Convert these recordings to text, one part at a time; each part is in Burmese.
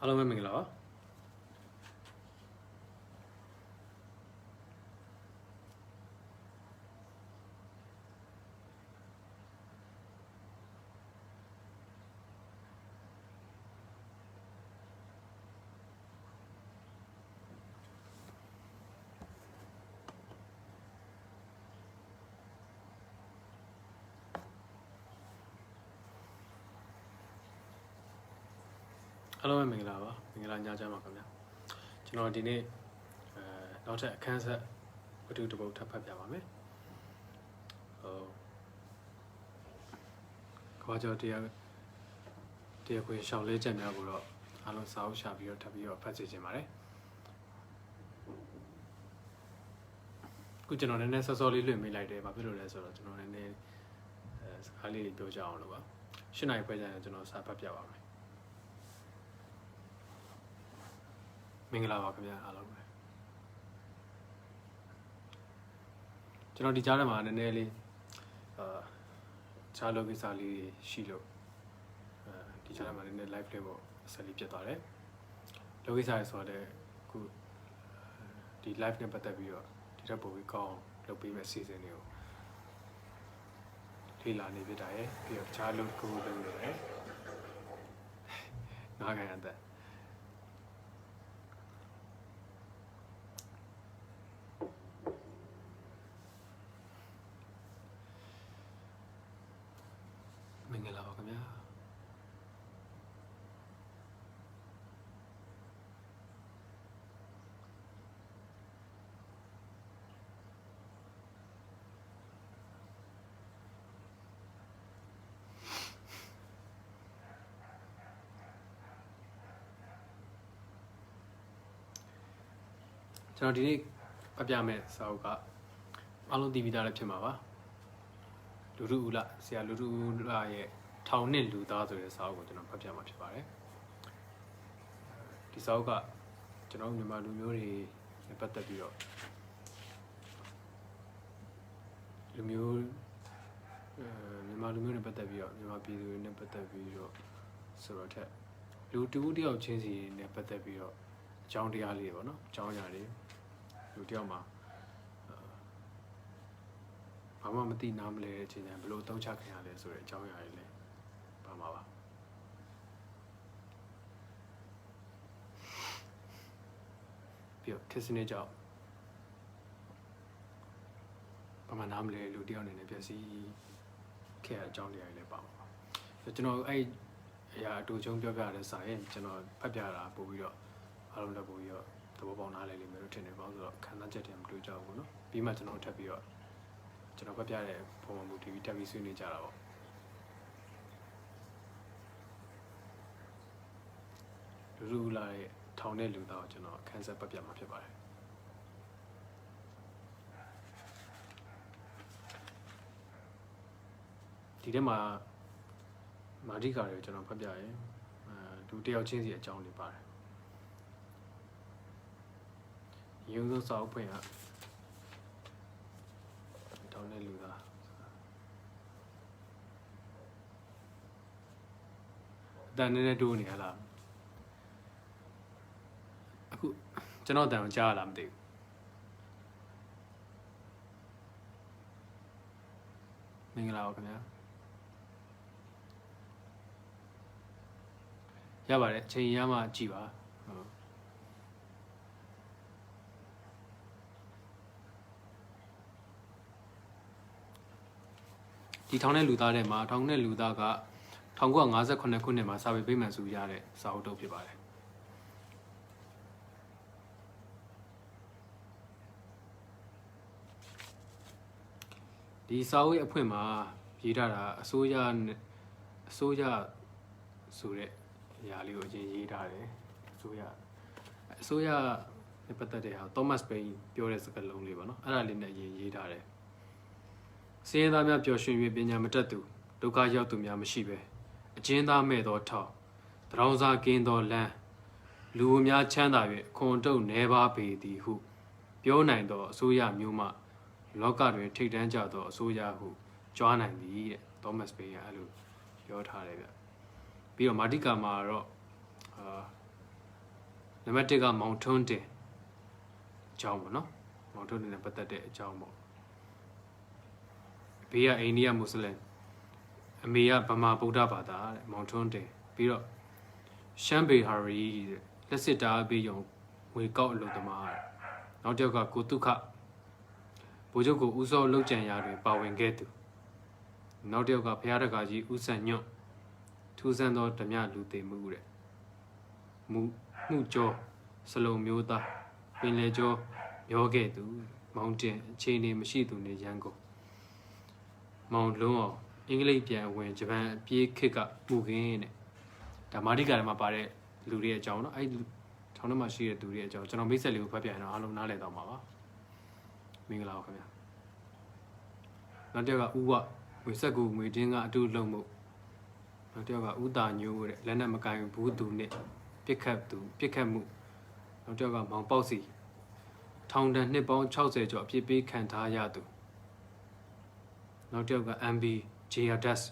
အားလုံးပဲမင်္ဂလာပါအားလုံးပဲမင်္ဂလာပါမင်္ဂလာညချမ်းပါခင်ဗျာကျွန်တော်ဒီနေ့နောက်ထပ်အခန်းဆက်ဝတ္ထုတစ်ပုဒ်ထပ်ဖတ်ပြပါမယ်ဟိုကွာကျော်တရားခွေရှောင်းလေးချက်များကိုတော့အားလုံးစာအုပ်ရှာပြီးတော့ထပ်ပြီးတော့ဖတ်စီခြင်းပါတယ်ခုကျွန်တော်နည်းနည်းစောစောလေးလွှင့်မိလိုက်တယ်ဘာဖြစ်လို့လဲဆိုတော့ကျွန်တော်နည်းနည်းစကားလေးပြောကြအောင်လို့ပါ8နာရီခွဲကျရင်ကျွန်တော်စာဖတ်ပြပါမယ်မင်္ဂလာပါခင်ဗျာအားလုံးပဲကျွန်တော်ဒီကြားထဲမှာနည်းနည်းလေးခြားလောကိစ္စလေးရှိလို့ဒီကြားထဲမှာနည်းနည်း live လေးပေါ့ဆက်လေးပြတ်သွားတယ်လောကိစ္စရဆိုတော့ခုဒီ live နဲ့ပတ်သက်ပြီးတော့ဒီထက်ပိုပြီးကောင်းလုပ်ပေးမယ့်အစီအစဉ်တွေကိုလေ့လာနေပြတာရယ်ပြီးတော့ခြားလို့ကိုလုပ်နေတယ်ငါးခိုင်အသက်မင်္ဂလာပါခင်ဗျာကျွန်တော်ဒီနေ့ဖတ်ပြမယ့်စာအုပ်ကအားလုံးသိပြီးသားလည်းဖြစ်မှာပါလူထုဦးလဆရာလူထုဦးလရဲ့ထောင်နှစ်လူသားဆိုတဲ့စာအုပ်ကိုကျွန်တော်ဖတ်ပြမှာဖြစ်ပါတယ်ဒီစာအုပ်ကကျွန်တော်မြန်မာလူမျိုးတွေနဲ့ပတ်သက်ပြီးတော့မြန်မာလူမျိုးနဲ့ပတ်သက်ပြီးတော့မြန်မာပြည်သူတွေနဲ့ပတ်သက်ပြီးတော့ဆိုတော့ထက်လူတဦးတယောက်ချင်းစီနဲ့ပတ်သက်ပြီးတော့အကြောင်းတရားလေးပေါ့နော်အကြောင်းအရာတွေလူတယောက်မှာဘာမှမသိနားမလဲတဲ့အချိန်တိုင်းဘယ်လိုအသုံးချခံရလဲဆိုတဲ့အကြောင်းအရာတွေလည်းပါမှာပါပြီးတော့ထစ်စနစ်ကြောင့်ဘာမှနားမလဲလူတယောက်အနေနဲ့ပြည့်စည်ခဲ့တဲ့အကြောင်းတရားတွေလည်းပါမှာပါကျွန်တော်အဲ့အရာအတူချုံပြောပြတဲ့စာရင်ကျွန်တော်ဖတ်ပြတာပို့ပြီးတော့အားလုံးလည်းပို့ပြီးတော့သဘောပေါက်နားလည်လိမ့်မယ်လို့ထင်တယ်ပေါ့ဆိုတော့ခံစားချက်တွေမတွေ့ကြဘူးเนาะပြီးမှကျွန်တော်ထပ်ပြီးတော့ကျွန်တော်ဖတ်ပြတဲ့ပုံမှန်မူတည်ပြီးတက်ပြီးဆွေးနွေးကြတာပေါ့လူလူလာတဲ့ထောင်တဲ့လူသားကိုကျွန်တော်ခန်းဆက်ဖတ်ပြမှာဖြစ်ပါတယ်ဒီထဲမှာမာဒီကာတွေကိုကျွန်တော်ဖတ်ပြရင်လူတယောက်ချင်းစီအကြောင်းတွေပါတယ်ရုံးသောစာအုပ်ဖွင့်ကထောင်တဲ့လူသားအတန်နဲ့တိုးနေရလားအခုကျွန်တော်အတန်ကိုကြားရလားမသိဘူးမင်္ဂလာပါခင်ဗျာရပါတယ်အချိန်ရမှကြည်ပါဟုတ်ဒီထောင်တဲ့လူသားထဲမှာထောင်တဲ့လူသားက1958ခုနှစ်မှာစာပေဗိမာန်စုရတဲ့စာအုပ်တုပ်ဖြစ်ပါတယ်ဒီစာအုပ်ရဲ့အဖွင့်မှာရေးထားတာအစိုးရဆိုတဲ့အရာလေးကိုအရင်ရေးထားတယ်အစိုးရနဲ့ပတ်သက်တဲ့ဟာ Thomas Paine ပြောတဲ့စကားလုံးလေးပေါ့နော်အဲ့ဒါလေးနဲ့အရင်ရေးထားတယ်စင်းရဲသားများပျော်ရွှင်၍ပညာမတတ်သူဒုက္ခရောက်သူများမရှိပဲအကျဉ်းသားမဲ့သောထောင်တရောင်စာကင်းသောလမ်းလူအများချမ်းသာ၍ခွန်တုတ်နေပါပေသည်ဟုပြောနိုင်သောအစိုးရမျိုးမှလောကတွင်ထိတ်တန်းကြသောအစိုးရဟုကြွားနိုင်သည်တဲ့ Thomas Paine ကအဲ့လိုပြောထားတယ်ဗျပြီးတော့မာတိကာမှာတော့ နံပါတ်1ကမောင်ထွန်းတင်အကြောင်းပေါ့နော်မောင်ထွန်းတင်နဲ့ပတ်သက်တဲ့အကြောင်းပေါ့ဘေးကအိန္ဒိယမွတ်စလင်အမေကဗမာဗုဒ္ဓဘာသာတဲ့မောင်ထွန်းတင်ပြီးတော့ရှမ်းဘေဟာရီလက်စစ်တားပေးရုံငွေကောက်အလုပ်သမားနောက်တစ်ယောက်ကကိုတုခဗိုလ်ချုပ်ကိုဦးစောလောက်ကြံရတွင်ပါဝင်ခဲ့သူနောက်တစ်ယောက်ကဘုရားတကာကြီးဦးဆန်ညွန့်ထူးဆန်းသောဓမြလူသိမှုတဲ့မှုကျော်စလုံမျိုးသားပင်လေကျော်ရောခဲ့သူမောင်တင်အခြေအနေမရှိသူနေရန်ကုန်မောင်လုံးအောင်အင်္ဂလိပ်ပြန်ဝင်ဂျပန်အပြေးခစ်ကမှုခင်းတဲ့ဒါမာတိကာထဲမှာပါတဲ့လူတွေအကြောင်းเนาะအဲ့ထောင်ထဲမှာရှိတဲ့သူတွေအကြောင်းကျွန်တော်မိတ်ဆက်လေးကိုဖတ်ပြရင်တော့အားလုံးနားလည်တော့မှာပါမင်္ဂလာပါခင်ဗျာနောက်တစ်ယောက်ကဦးဝငွေဆက်ကူငွေတင်းကအတူလုံမှုနောက်တစ်ယောက်ကဦးတာညိုးတဲ့လက်နက်မကင်ဘူးသူနဲ့ပြစ်ခတ်မှုနောက်တစ်ယောက်ကမောင်ပေါက်စီထောင်ဒဏ်နှစ်ပေါင်း60ကျော်အပြစ်ပေးခံထားရသူနောက်တစ်ယောက်က MB JRDS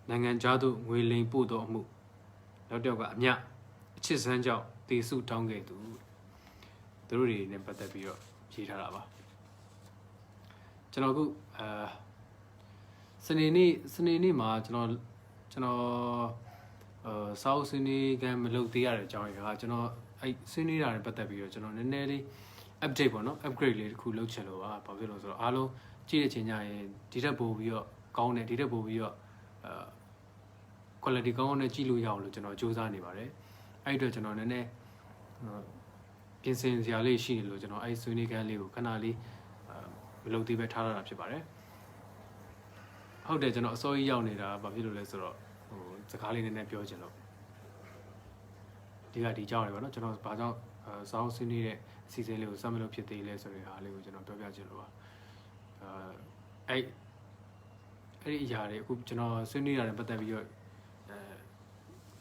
နိုင်ငံခြားသို့ငွေလိမ်ပို့သောအမှုနောက်တစ်ယောက်ကအမြအချစ်စမ်းကြောင့်တေစုတောင်းခဲ့သူသူတို့တွေနဲ့ပတ်သက်ပြီးတော့ရေးထားတာပါကျွန်တော်အခုစနေနေ့မှာကျွန်တော်စောက်စနေကမလုပ်သေးရတဲ့အကြောင်းအရာကကျွန်တော်အဲ့စနေတာနဲ့ပတ်သက်ပြီးတော့ကျွန်တော်နည်းနည်းလေး update ပေါ့နော် upgrade လေးတစ်ခုလုပ်ချင်လို့ပါဘာဖြစ်လို့ဆိုတော့အားလုံးကြည့်တဲ့အချိန်ကျရင်ဒီထက်ပိုပြီးတော့ကောင်းတယ်ဒီထက်ပိုပြီးတော့quality ကောင်းနဲ့ကြည့်လို့ရအောင်လို့ကျွန်တော်စူးစမ်းနေပါတယ်အဲ့အတွက်ကျွန်တော်နည်းနည်းပြင်ဆင်စရာလေးရှိနေလို့ကျွန်တော်အဲ့ဆွေးနွေးခန်းလေးကိုခဏလေးမလုပ်သေးပဲထားရတာဖြစ်ပါတယ်ဟုတ်တယ်ကျွန်တော်အစိုးရရောက်နေတာဘာဖြစ်လို့လဲဆိုတော့စကားလေးနည်းနည်းပြောချင်လို့ဒီအကြောင်းတွေပေါ့နော်ကျွန်တော်ဘာကြောင့်စောင်းဆွေးနွေးတဲ့အစီအစဉ်လေးကိုစမ်းမလို့ဖြစ်သေးလဲဆိုတဲ့အားလေးကိုကျွန်တော်ပြောပြချင်လို့ပါအဲ့ဒီအရာတွေအခုကျွန်တော်ဆွေးနွေးရတယ်ပတ်သက်ပြီးတော့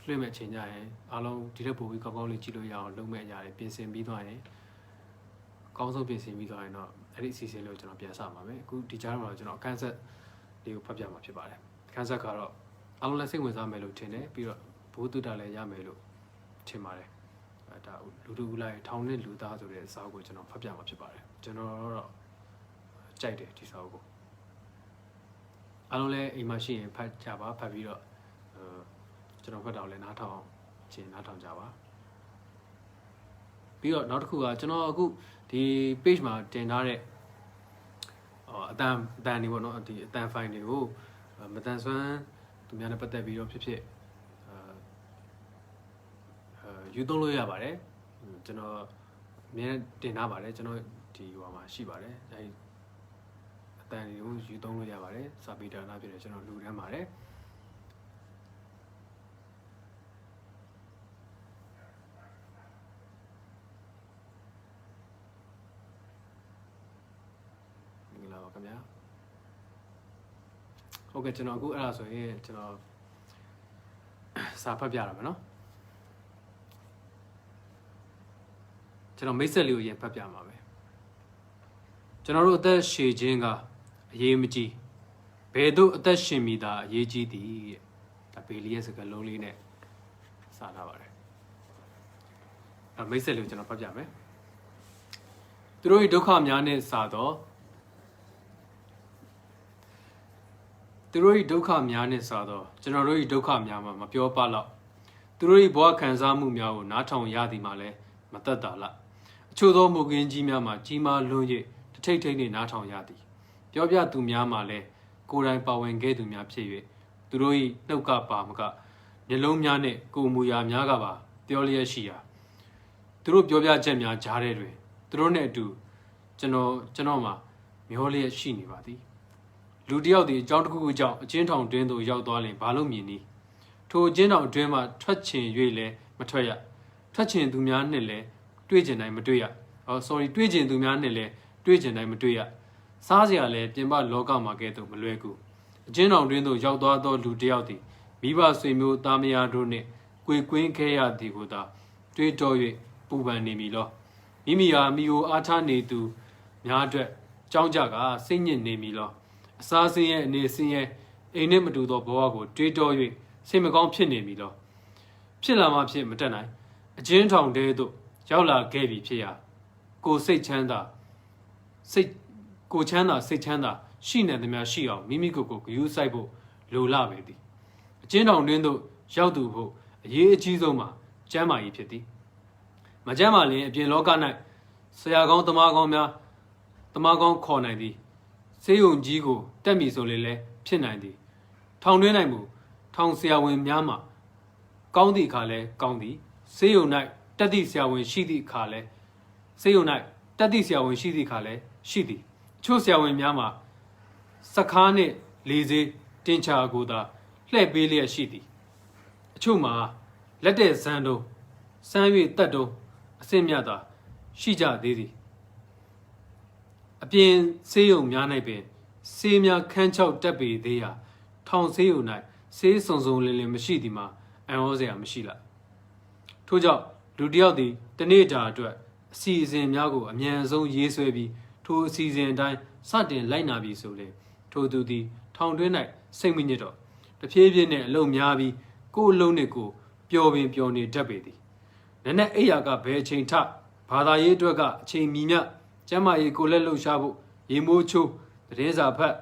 လွှင့်မဲ့အချိန်ကြရင်အားလုံးဒီထက်ပိုပြီးကောင်းကောင်းလေးကြည့်လို့ရအောင်လုပ်မဲ့အရာတွေပြင်ဆင်ပြီးသွားရင်အကောင်းဆုံးပြင်ဆင်ပြီးသွားရင်တော့အဲ့ဒီအစီအစဉ်လေးကိုကျွန်တော်ပြန်စပါမယ်အခုဒီကြားမှာကျွန်တော်အခန်းဆက်လေးကိုဖတ်ပြမှာဖြစ်ပါတယ်အခန်းဆက်ကတော့အားလုံးလည်းစိတ်ဝင်စားမယ်လို့ထင်တယ်ပြီးတော့ဘိုးတုတလည်းရမယ်လို့ထင်ပါတယ်ဒါလူတူဦးလိုက်ထောင်နဲ့လူသားဆိုတဲ့စာအုပ်ကိုကျွန်တော်ဖတ်ပြမှာဖြစ်ပါတယ်ကျွန်တော်တော့ကြိုက်တယ်ဒီစာအုပ်ကိုအားလုံးလည်းအိမ်မှာရှိရင်ဖတ်ကြပါဖတ်ပြီးတော့ကျွန်တော်ဖတ်တော့လည်းနားထောင်ကြပါပြီးတော့နောက်တစ်ခုကကျွန်တော်အခုဒီ page မှာတင်ထားတဲ့အတန်တွေပေါ့နော်ဒီအတန် file တွေကိုမတန်ဆွမ်းသူများနဲ့ပတ်သက်ပြီးတော့ဖြစ်ယူသုံးလို့ရပါတယ်ကျွန်တော်အများနဲ့တင်ထားပါတယ်ကျွန်တော်ဒီဟိုမှာရှိပါတယ်အဲဒီအတန်တွေကိုယူသုံးလို့ရပါတယ်စာပေဒါနဖြစ်တယ်ကျွန်တော်လူတန်းပါတယ်ခင်ဗျာဟုတ်ကဲ့ကျွန်တော်အခုအဲ့ဒါဆိုရင်ကျွန်တော်စာဖတ်ပြရမယ်နော်ကျွန်တော်မိတ်ဆက်လေးကိုရင်ဖတ်ပြမှာပဲကျွန်တော်တို့အသက်ရှည်ခြင်းကအရေးမကြီးဘယ်သို့အသက်ရှင်မိတာအရေးကြီးသည်တဲ့ဒါဘေလီရဲ့စကားလုံးလေးနဲ့စာထားပါတယ်အဲ့မိတ်ဆက်လေးကိုကျွန်တော်ဖတ်ပြမယ်သူတို့၏ဒုက္ခများနဲ့စာတော့သူတို့၏ဒုက္ခများနဲ့စသောကျွန်တော်တို့၏ဒုက္ခများမှာမပြောပလောက်သူတို့၏ဘဝခံစားမှုများကိုနားထောင်ရသည်မှာလည်းမသက်သာလားအချို့သောမုတ်ကင်းကြီးများမှာကြီးမားလွန်း၍တထိတ်ထိတ်နှင့်နားထောင်ရသည်ပြောပြသူများမှာလည်းကိုယ်တိုင်ပါဝင်ခဲ့သူများဖြစ်၍သူတို့၏နှုတ်ကပါမကမျက်လုံးများနှင့်ကိုယ်မူရာများကပါပြောလျက်ရှိရာသူတို့ပြောပြချက်များကြားထဲတွင်သူတို့နှင့်အတူကျွန်တော်မှာမျောလျက်ရှိနေပါသည်လူတယောက်ဒီအကြောင်းတစ်ခုခုကြောင့်အချင်းထောင်တွင်းသို့ရောက်သွားရင်ဘာလို့မြင်နည်းထိုအချင်းထောင်အတွင်းမှာထွက်ချင်၍လည်းမထွက်ရထွက်ချင်သူများနဲ့လည်းတွေ့ချင်တိုင်းမတွေ့ရတွေ့ချင်သူများနဲ့လည်းတွေ့ချင်တိုင်းမတွေ့ရစားစရာလည်းပြင်ပလောကမှာကဲ့သို့မလွယ်ကူအချင်းထောင်တွင်းသို့ရောက်သွားသောလူတယောက်သည်မိဘဆွေမျိုးသားမယားတို့နှင့်ကြွေကွင်းခဲရသည်ကိုသာတွေးတော၍ပူပန်နေမည်လောမိမိဟာမိကိုအားထားနေသူများအတွက်ကြောင်းကြကစိတ်ညစ်နေမည်လောအစားစင်းရဲ့အနေစင်းရဲ့အိမ်နဲ့မတူသောဘဝကိုတွေးတော၍စိတ်မကောင်းဖြစ်နေပြီတော့ဖြစ်လာမှဖြစ်မတက်နိုင်အချင်းထောင်တဲသို့ ရောက်လာခဲ့ပြီဖြစ်ရာကိုစိတ်ချမ်းသာကိုချမ်းသာစိတ်ချမ်းသာရှိနေသမျှရှိအောင်မိမိကိုယ်ကိုဂရုစိုက်ဖို့လိုလာပေသည်အကျဉ်းထောင်တွင်သို့ရောက်သူဖို့အရေးအကြီးဆုံးမှာကျမ်းမာရေးဖြစ်သည်မကျမ်းမာလျင်အပြင်လောက၌ဆရာကောင်းသမားကောင်းများသမားကောင်းခေါ်နိုင်သည်ဆေးရုံကြီးကိုတက်မည်ဆိုလေလဲဖြစ်နိုင်သည်ထောင်တွင်း၌မူထောင်ဆရာဝန်များမှာကောင်းသည့်အခါလဲကောင်းသည်ဆေးရုံ၌တက်သည့်ဆရာဝန်ရှိသည့်အခါလဲဆေးရုံ၌တက်သည့်ဆရာဝန်ရှိသည့်အခါလဲရှိသည်အချို့ဆရာဝန်များမှာစကားနှင့်လေစေးတင်ချာကိုသာလှည့်ပေးလျက်ရှိသည်အချို့မှာလက်တဲ့ဇန်တုံးစမ်း၍တက်တုံးအဆင့်မြတ်သာရှိကြသေးသည်အပြင်ဆေးရုံများ၌ပင်ဆေးများခန်းချောက်တက်ပေသေးရာထောင်ဆေးရုံ၌ဆေးစုံစုံလင်းလင်းမရှိသည်မှာအံ့ဩစရာမရှိလိုက်ထို့ကြောင့်လူတစ်ယောက်သည်တနေ့တာအတွက်အစီအစဉ်များကိုအမြန်ဆုံးရေးဆွဲပြီးထိုအစီအစဉ်အတိုင်းစတင်လိုက်နာပြီးဆိုလေထိုသူသည်ထောင်တွင်း၌စိတ်မညစ်တော့တဖြည်းဖြည်းနဲ့အလုံးများပြီးကိုယ်အလုံးနဲ့ကိုယ်ပျော်ပင်ပျော်နေတတ်ပေသည်နက်နက်အိယာကဘယ်အချိန်ထဘာသာရေးအတွက်ကအချိန်မီမြကျမ်းမာရေးကိုလက်လှုပ်ရှားဖို့ရေမိုးချိုးသတင်းစာဖတ်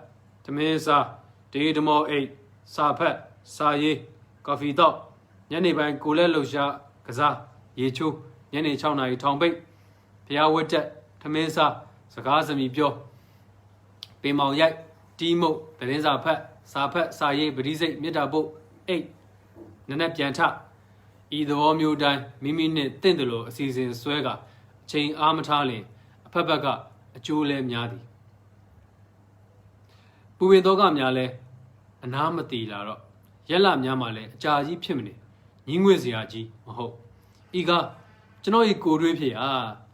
သမင်းစားဒေးဒမောအိတ်စာဖတ်စာရေးကော်ဖီတောက်ညနေပိုင်းကိုလက်လှုပ်ရှားကစားရေချိုးညနေ6 နာရီထောင်ပိတ်ဘုရားဝတ်တက်သမင်းစားစကားစမီပြောပင်မောင်ရိုက်တီးမုတ်သတင်းစာဖတ်စာဖတ်စာရေးပရိစိတ်မြတ်တာပုတ်အိတ်နက်နက်ပြန်ထဤသဘောမျိုးတိုင်းမိမိနဲ့တင့်တယ်လို့အစီအစဉ်ဆွဲကအချိန်အားမထားလင်အဖက်ဖက်ကအကျိုးလဲများသည်ပူပင်တော့ကများလဲအနားမတီလာတော့ရက်လများမှလည်းအကြာကြီးဖြစ်မနေညင်းငွေ့စရာကြီးမဟုတ်ဤကကျွန်တော်ဤကိုတွေးဖြစ်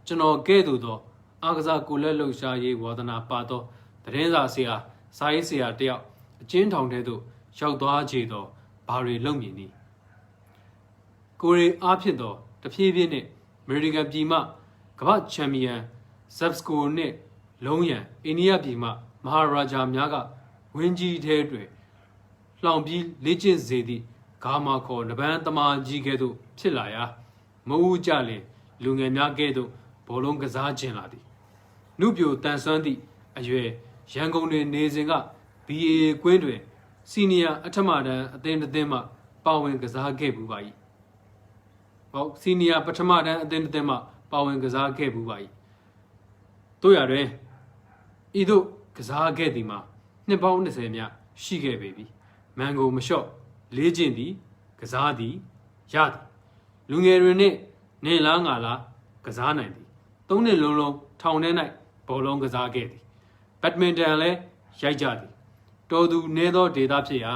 ကျွန်တော်ကဲ့သို့သောအားကစားကိုလက်လှုပ်ရှားရေးဝါသနာပါသောသတင်းစာဆရာစာရေးဆရာတယောက်အကျဉ်းထောင်ထဲသို့ရောက်သွားချေသောဘာတွေလုံမြင်သည်ကိုရီအားဖြစ်သောတဖြည်းဖြည်းနဲ့အမေရိကန်ပြည်မှကမ္ဘာချန်ပီယံဇက်စကိုနှင့်လုံးရန်အိန္ဒိယပြည်မှမဟာရာဂျာများကဝင်းကြီးထဲတွင်လှောင်ပြီးလေ့ကျင့်စေသည့်ဂါမာခေါ်နဗန်းသမားကြီးကဲ့သို့ဖြစ်လာရာမအူးကြလင်လူငယ်များကဲ့သို့ဘောလုံးကစားခြင်းလာသည်နုပြိုတန်ဆွမ်းသည့်အရွယ်ရန်ကုန်တွင်နေစဉ်က BA ကွင်းတွင်စီနီယာအထက်မှတန်းအသင်းတစ်သင်းမှပါဝင်ကစားခဲ့ပူပါ၏ဟုတ်စီနီယာပထမတန်းအသင်းတစ်သင်းမှပါဝင်ကစားခဲ့ပူပါ၏တို့ရတွင်ဤသို့ကစားခဲ့သည်မှာနှစ်ပေါင်း20မြရှိခဲ့ပေပြီမန်ကိုမလျှော့လေးကျင့်သည်ကစားသည်ရသည်လူငယ်တွေနှင့်နေလားငါလားကစားနိုင်သည်၃နှစ်လုံးလုံးထောင်ထဲ၌ဘောလုံးကစားခဲ့သည်ဘက်ဒမင်တန်လည်းရိုက်ကြသည်တော်သူနေသောဒေတာဖြစ်ရာ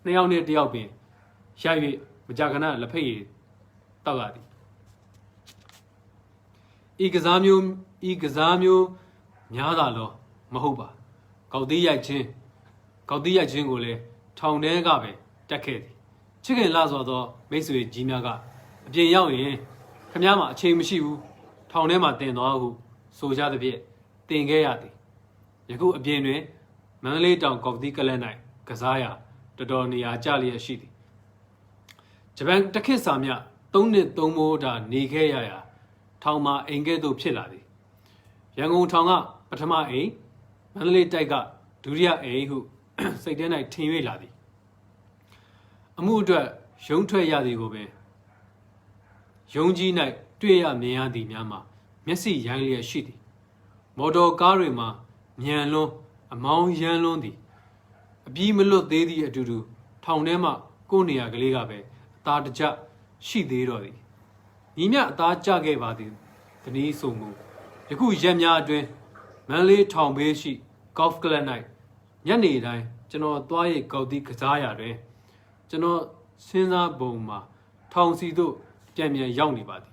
နှစ်ယောက်နှင့်တစ်ယောက်ပင်ရိုက်၍မကြာခဏလက်ဖက်ရည်တောက်ရသည်ဤကစားမျိုးများတာလောမဟုတ်ပါကောက်သေးရိုက်ခြင်းကိုလည်းထောင်ထဲကပဲတက်ခဲ့သည်ချစ်ခင်လာစွာသောမိတ်ဆွေကြီးများကအပြင်ရောက်ရင်ခမည်းမှာအချိန်မရှိဘူးထောင်ထဲမှာတင်သွားဟုဆိုကြသဖြင့်တင်ခဲ့ရသည်ယခုအပြင်တွင်မန္တလေးတောင်ကော်ဖီကလပ်၌ကစားရာတော်တော်နေရာကျလျက်ရှိသည်ဂျပန်တခစ်စာမြ3 နှစ်3မိုးတာနေခဲ့ရရာထောင်မှာအိမ်ကဲ့သို့ဖြစ်လာသည်ရန်ကုန်ထောင်ကပထမအိမ်မန္တလေးတိုက်ကဒုတိယအိမ်ဟုစိတ်ထဲ၌ထင်၍လာသည်အမှုအတွက်ရုံးထွက်ရသည်ကိုပင်ရုံးကြီး၌တွေ့ရမြင်ရသည်များမှာမျက်စိရိုင်းလျက်ရှိသည်မော်တော်ကားတွေမှာမြန်လွန်းအမောင်းရမ်းလွန်းသည်အပြီးမလွတ်သေးသည့်အတူတူထောင်ထဲမှကိုယ်နေရာကလေးကပဲအသားတကျရှိသေးတော့သည်ညီမြအသားကျခဲ့ပါသည်တနည်းဆိုမူယခုရက်များအတွင်းမန္တလေးထောင်ဘေးရှိကော့ဖ်ကလပ်၌ညနေတိုင်းကျွန်တော်သွားရိတ်ကောက်သည့်ကစားရာတွင်ကျွန်တော်စဉ်းစားပုံမှာထောင်စီသို့ပြန်ရောက်နေပါသည်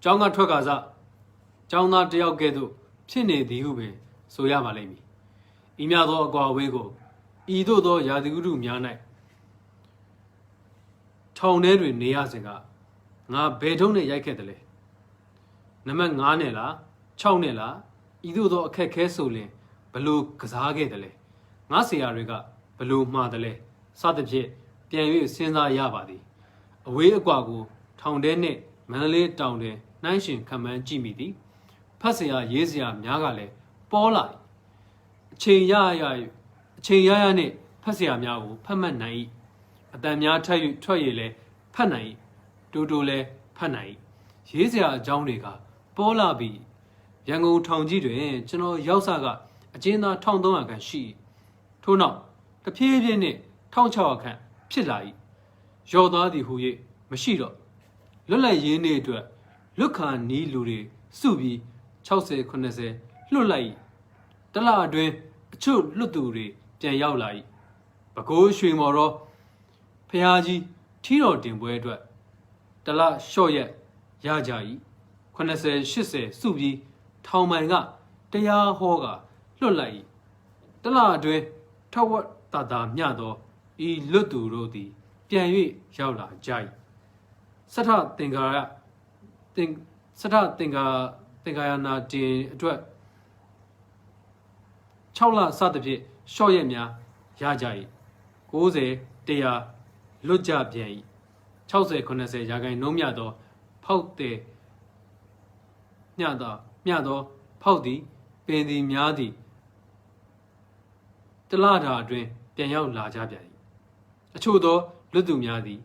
ကျောင်းကထွက်ကစားကျောင်းသားတယောက်ကဲ့သို့ဖြစ်နေသည်ဟုပင်ဆိုရပါလိမ့်မည်ဤများသောအကွာအဝေးကိုဤသို့သောရာသီဥတုများ၌ထောင်ထဲတွင်နေရစဉ်ကငါဘယ်ထုံးနဲ့ရိုက်ခဲ့တယ်လဲနံပါတ်9နဲ့လား6နဲ့လားဤသို့သောအခက်ခဲဆိုလင်ဘလို့ကစားခဲ့တယ်လဲငါဆရာတွေကဘလို့မှားတယ်လဲစသဖြင့်ပြန်၍စဉ်းစားရပါသည်အဝေးအကွာကို ထောင်ထဲနဲ့မန္တလေးတောင်ထဲနှိုင်းရှင်ခံမှန်းကြည့်မိသည်ဖတ်စရာရေးစရာများကလည်းပေါ်လာအချိန်ရနဲ့ဖတ်စရာများကိုဖတ်မှတ်နိုင်၏အတန်များထပ်၍ထွက်ရည်လဲဖတ်နိုင်၏တူတူလဲဖတ်နိုင်၏ရေးစရာအကြောင်းတွေကပေါ်လာပြီးရန်ကုန်ထောင်ကြီးတွင်ကျွန်တော်ရောက်စကအကျဉ်းသား1300ခန့်ရှိ၏ထို့နောက်တဖြည်းဖြည်းနှင့်1600ခန့်ဖြစ်လာ၏ရော်သားသည်ဟူ၍မရှိတော့လွတ်လပ်ရေးနေ့အတွက်လွတ်ခါနီးလူတွေစုပြီး60 80လွတ်လိုက်၏တလအတွင်းအချို့လွတ်သူတွေပြန်ရောက်လာ၏ပဲခူးရွှေမော်တော်ဖျားကြီးထီတော်တင်ပွဲအတွက်တလလျှော့ရက်ရကြ၏80 80စုပြီးထောင်မိုင်ကတရားဟောကလွတ်လိုက်၏တလအတွင်းထဝက်တာမျှသောဤလွတ်သူတို့သည်ပြန်၍ရောက်လာကြ၏စထသင်္ကာရနာတင်အတွက်6လစသဖြင့်ရှော့ရက်များရကြ၏90 100လွတ်ကြပြန်၏60 80ရာခိုင်နှုန်းမြသောဖောက်တဲ့မျှသောဖောက်သည်ပင်သည်များသည်တလတာအတွင်းပြန်ရောက်လာကြပြန်၏အချို့သောလွတ်သူများသည်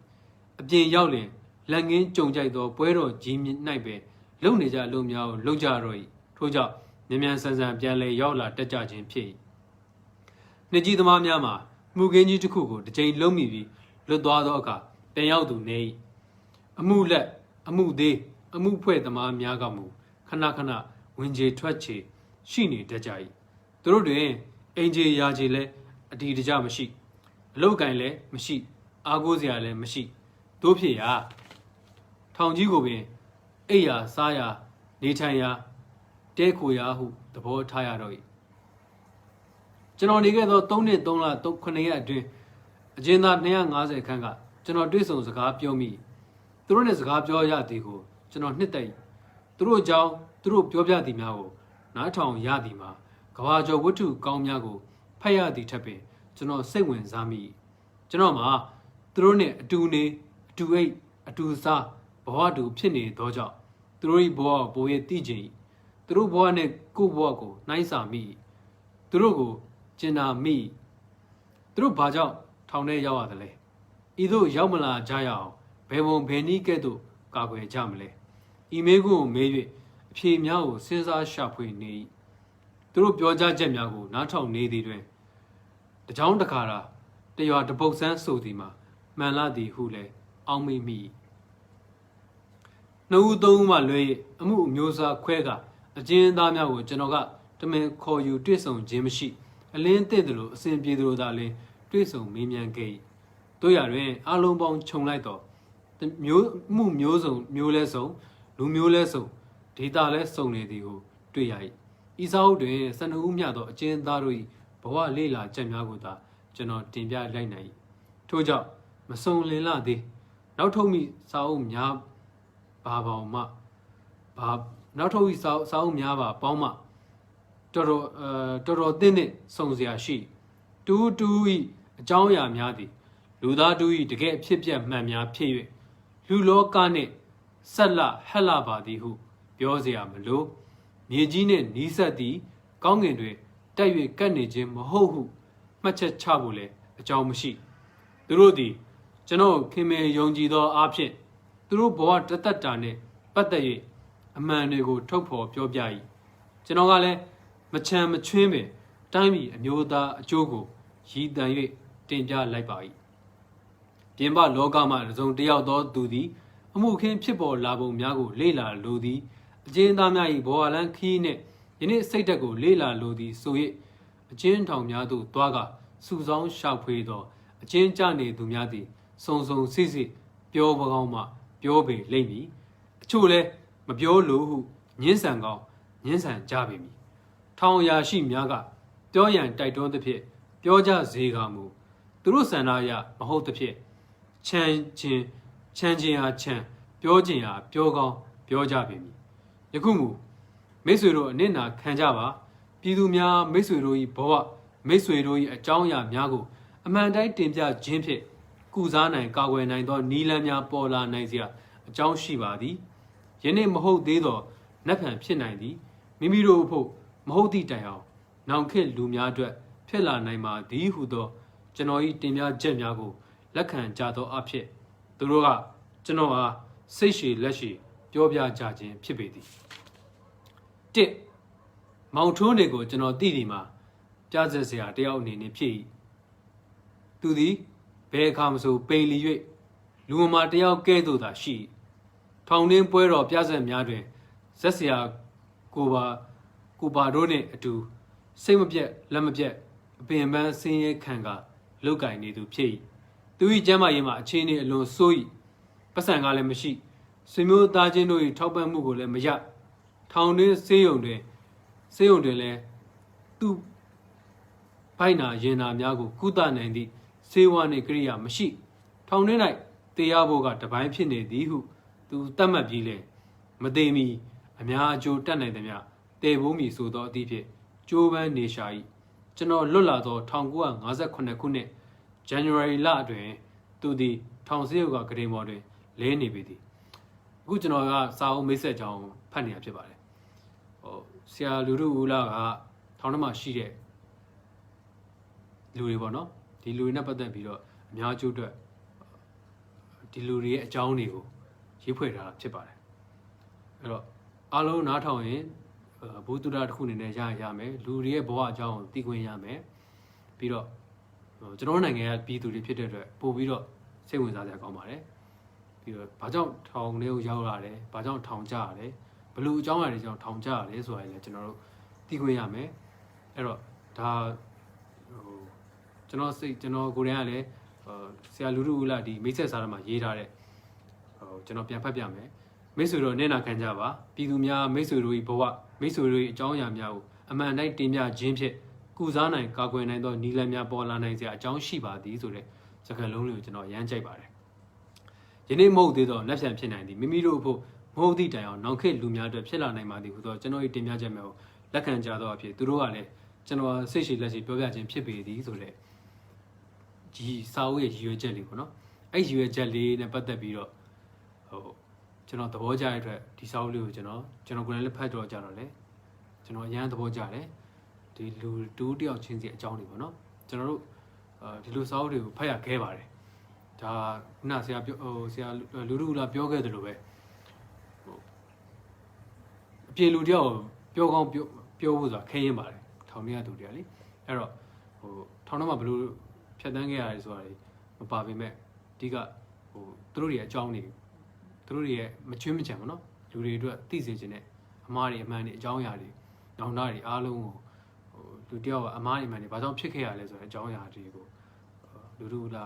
အပြင်ရောက်လျင်လက်ငင်းကြုံကြိုက်သောပွဲတော်ကြီး၌ပဲလုံနေကြလုံများကိုလုံကြတော့၏ထို့ကြောင့်မြန်ဆန်ပြန်လည်ရောက်လာတက်ကြခြင်းဖြစ်၏နှစ်ကြီးသမားများမှာမှုခင်းကြီးတစ်ခုကိုတစ်ကြိမ်လုံးမိပြီးလွတ်သွားသောအခါပြန်ရောက်သူနေ၏အမှုလက်အမှုသေးအမှုဖွဲ့သမားများကမူခဏဝင်ကြေထွက်ချေရှိနေတတ်ကြ၏သူတို့တွင်အင်ဂျီရာချေလည်းအဒီတကြမရှိအလုတ်ကင်လည်းမရှိအားကိုးစရာလည်းမရှိတို့ဖြစ်ရာထောင်ကြီးကိုပင်အိပ်ရာစားရာနေထိုင်ရာတဲခိုရာဟုသဘောထားရတော့၏ကျွန်တော်နေခဲ့သော3နှစ်3လ9ရက်အတွင်းအကျဉ်းသား250ခန်းကကျွန်တော်တွေ့ဆုံစကားပြောမိသူတို့နဲ့စကားပြောရသည်ကိုကျွန်တော်နှစ်သိမ့်သူတို့အကြောင်းသူတို့ပြောပြသည်များကိုနားထောင်ရသည်မှာကဘာကျော်ဝတ္ထုကောင်းများကိုဖတ်ရသည်ထက်ပင်ကျွန်တော်စိတ်ဝင်စားမိကျွန်တော်မှာသူတို့နဲ့အတူနေအတူအိတ်အတူစားဘဝတူဖြစ်နေသောကြောင့်သူတို့၏ဘဝကိုပို၍သိချင်၏သူတို့ဘဝနဲ့ကိုယ့်ဘဝကိုနှိုင်းစာမိသူတို့ကိုကျင်နာမိသူတို့ဘာကြောင့်ထောင်ထဲရောက်ရသလဲဤသို့ရောက်မလာကြရအောင်ဘယ်ပုံဘယ်နည်းကဲ့သို့ကာကွယ်ကြမလဲဤမေးခွန်းကိုမေး၍အဖြေများကိုစဉ်းစားရှာဖွေနေ၏သူတို့ပြောကြားချက်များကိုနားထောင်နေသည်တွင်တကြောင်တခါတာတရွာတပုတ်ဆန်းဆိုသည်မှာမှန်လာသည်ဟုလည်းအောက်မေ့မိနှစ်ဦးသုံးဦးမှလွဲ၍အမှုအမျိုးအစားခွဲကအကျဉ်းသားများကိုကျွန်တော်ကတမင်ခေါ်ယူတွေ့ဆုံခြင်းမရှိအလင်းတဲ့သလိုအစဉ်ပြေသလိုသာလင်းတွေ့ဆုံမေးမြန်းခဲ့၏တို့ရတွင်အလုံးပေါင်းခြုံလိုက်တော့မျိုးစုံမျိုးလဲစုံလူမျိုးလဲစုံဒေတာလဲစုံနေသည်ကိုတွေ့ရ၏ဤစာအုပ်တွင်12ဦးမျှသောအကျဉ်းသားတို့၏ဘဝလေ့လာချက်များကိုသာကျွန်တော်တင်ပြလိုက်နိုင်၏ထို့ကြောင့်မစုံလင်လာသေးနောက်ထုတ်မိစာအုပ်များနောက်ထုတ်မိစာအုပ်များပါပေါင်းမှတော်တော်တင်းနဲ့စုံစရာရှိတူ၏အကြောင်းအရာများသည်လူသားတူ၏တကယ်အဖြစ်ပြက်မှန်များဖြစ်၍လူလောကနှင့်ဆက်လဟက်လာပါသည်ဟုပြောเสียမလို့မြေကြီးနှင့်နီးစပ်သည့်ကောင်းကင်တွင်တက်၍ကပ်နေခြင်းမဟုတ်ဟုမှတ်ချက်ချဖို့လည်းအကြောင်းမရှိသူတို့သည်ကျွန်တော်ခင်မေယုံကြည်သောအားဖြင့်သူတို့ဘဝတသက်တာနှင့်ပတ်သက်၍အမှန်တွေကိုထုတ်ဖော်ပြောပြ၏ကျွန်တော်ကလည်းမချမ်းမချွင်းပင်တိုင်းပြည်အမျိုးသားအကျိုးကိုရည်တန်၍တင်ပြလိုက်ပါ၏ပြင်ပလောကမှတစ်စုံတစ်ယောက်သောသူသည်အမှုခင်းဖြစ်ပေါ်လာပုံများကိုလေ့လာလိုသည်အကျဉ်းသားများ၏ဘောလန်းခီးနှင့်ယနေ့စိတ်ဓာတ်ကိုလေ့လာလိုသည်ဆို၍အကျဉ်းထောင်များသို့တွားကစုဆောင်းရှာဖွေသောအကျဉ်းကျနေသူများသည်စုံစိစိပြောပကောင်းမှပြောပေလိမ့်မည်အချို့လည်းမပြောလို့ဟုညှင်းဆန်ကောင်းညှင်းဆန်ကြပေမည်ထောင်ရာရှိများကပြောရန်တိုက်တွန်းသဖြင့်ပြောကြစေကမူသူတို့ဆန္ဒအရမဟုတ်သဖြင့်ချမ်းခြင်းဟာချမ်းပြောခြင်းဟာပြောကောင်းပြောကြပေမည်ယခုမူမိတ်ဆွေတို့အနစ်နာခံကြပါပြည်သူများမိတ်ဆွေတို့၏ဘဝမိတ်ဆွေတို့၏အကြောင်းအရာများကိုအမှန်တိုင်းတင်ပြခြင်းဖြင့်ကုစားနိုင်ကာကွယ်နိုင်သောနီလန်းများပေါ်လာနိုင်စရာ အကြောင်းရှိပါသည်ယနေ့မဟုတ်သေးသောနတ်ဖန်ဖြစ်နိုင်သည်မိမိတို့ဖို့မဟုတ်သည့်တိုင်အောင်နောင်ခေတ်လူများအတွက်ဖြစ်လာနိုင်ပါသည်ဟုသောကျွန်တော်၏တင်ပြချက်များကိုလက်ခံကြသောအဖြစ်သူတို့ကကျွန်တော်အားစိတ်ရှည်လက်ရှည်ပြောပြကြခြင်းဖြစ်ပေသည်တစ်မောင်ထွန်းတွေကိုကျွန်တော်သိတယ်မှာပြဆက်စရာတယောက်အနေနဲ့ဖြစ်၏သူသည်ဘယ်အခါမှဆိုပိန်လီ၍လူမမာတယောက်ကဲ့သို့သာရှိထောင်တွင်းပွဲတော်ပြဆက်များတွင်ဇက်စရာကိုပါတို့နှင့်အတူစိတ်မပြတ်လက်မပြတ်အပင်ပန်းဆင်းရဲခံကလောက်ကင်နေသူဖြစ်၏သူ၏ကျမ်းမာရေးမှာအခြေအနေအလွန်ဆိုး၏ပတ်စံကလည်းမရှိဆွေမျိုးသားချင်းတို့၏ထောက်ပံ့မှုကိုလည်းမရထောင်တွင်းဆေးရုံတွင်လည်းသူ့ဖိုက်နာရင်နာများကိုကုသနိုင်သည့်ဆေးဝါးနှင့်ကိရိယာမရှိထောင်တွင်း၌တရားဖို့ကတပိုင်းဖြစ်နေသည်ဟုသူသတ်မှတ်ပြီးလဲမသိမီအများအကျိုးတတ်နိုင်သည်များတည်ဖို့မည်ဆိုသောအသည့်ဖြင့်ကျိုးပန်းနေရှာ၏ကျွန်တော်လွတ်လာသော1958ခုနှစ် January လအတွင်းသူသည်ထောင်ဆေးရုံကဂရင်မော်တွင်လဲနေပေသည်အခုကျွန်တော်ကစာအုပ်မိတ်ဆက်ကြောင်းဖတ်နေရဖြစ်ပါတယ်ဆရာလူတို့ဦးလာကထောင်ထဲမှာရှိတဲ့လူတွေပေါ့နော်ဒီလူတွေနဲ့ပတ်သက်ပြီးတော့အများကျိုးအတွက်ဒီလူတွေရဲ့အကြောင်းတွေကိုရေးဖွဲ့ထားတာဖြစ်ပါတယ်အဲ့တော့အားလုံးနားထောင်ရင်ဘုသူဒ္ဓတစ်ခုအနေနဲ့ရမယ်လူတွေရဲ့ဘဝအကြောင်းကိုသိခွင့်ရမယ်ပြီးတော့ကျွန်တော်နိုင်ငံကပြည်သူတွေဖြစ်တဲ့အတွက်ပို့ပြီးတော့စိတ်ဝင်စားစရာကောင်းပါတယ်ပြီးတော့ဘာကြောင့်ထောင်ထဲကိုရောက်လာတယ်ဘာကြောင့်ထောင်ကြရတယ်ဘယ်လိုအကြောင်းအရာတွေကြောင့်ထောင်ကြရတယ်ဆိုတာလည်းကျွန်တော်တို့သိခွင့်ရမယ်အဲ့တော့ဒါကျွန်တော်ကိုယ်တိုင်ကလည်းဆရာလူလူဦးလာဒီမိတ်ဆက်စာထဲမှာရေးထားတဲ့ကျွန်တော်ပြန်ဖတ်ပြမယ်မိတ်ဆွေတို့နဲ့နာခံကြပါပြည်သူများမိတ်ဆွေတို့၏ဘဝမိတ်ဆွေတို့၏အကြောင်းအရာများကိုအမှန်တိုင်းတင်ပြခြင်းဖြင့်ကုစားနိုင်ကာကွယ်နိုင်သောနည်းလမ်းများပေါ်လာနိုင်စရာအကြောင်းရှိပါသည်ဆိုတဲ့စကားလုံးလေးကိုကျွန်တော်ရမ်းကြိုက်ပါတယ်ယနေ့မဟုတ်သေးသောလက်ဖြန်ဖြစ်နိုင်သည်မိမိတို့ဖို့မဟုတ်သည့်တိုင်အောင်နောက်ခေတ်လူများအတွက်ဖြစ်လာနိုင်ပါသည်ဟူသောကျွန်တော်၏တင်ပြချက်များကိုလက်ခံကြသောအဖြစ်သူတို့ကလည်းကျွန်တော်စိတ်ရှိလက်ရှိပြောပြခြင်းဖြစ်ပေသည်ဆိုတဲ့ဒီစာအုပ်ရဲ့ရည်ရွယ်ချက်လေးပေါ့နော်အဲ့ရည်ရွယ်ချက်လေးနဲ့ပတ်သက်ပြီးတော့ကျွန်တော်သဘောကျတဲ့အတွက်ဒီစာအုပ်လေးကိုကျွန်တော်ကိုယ်တိုင်လည်းဖတ်တော့ကြတော့လေကျွန်တော်အရန်သဘောကျတယ်ဒီလူတူတယောက်ချင်းစီအကြောင်းတွေပေါ့နော်ကျွန်တော်တို့ဒီလိုစာအုပ်တွေကိုဖတ်ရခဲပါတယ်ဒါခုနဆရာလူလူလာပြောခဲ့တယ်လို့ပဲအပြေလူတယောက်ပြောကောင်းပြောဖို့ဆိုတာခဲရင်ပါတယ်ထောင်ထဲကသူတွေကလေအဲ့တော့ထောင်ထဲမှာဘယ်လိုဖြတ်တန်းခဲ့ရတယ်ဆိုတာမပါပေမဲ့အဓိကသူတို့တွေရဲ့အကြောင်းတွေသူတို့တွေရဲ့မချွင်းမချံပေါ့နော်လူတွေအတွက်သိစေခြင်းနဲ့အမားတွေအမှန်တွေအကြောင်းအရာတွေနောင်တတွေအားလုံးကိုလူတယောက်ကအမားတွေအမှန်တွေဘာကြောင့်ဖြစ်ခဲ့ရလဲဆိုတဲ့အကြောင်းအရာတွေကိုလူတို့က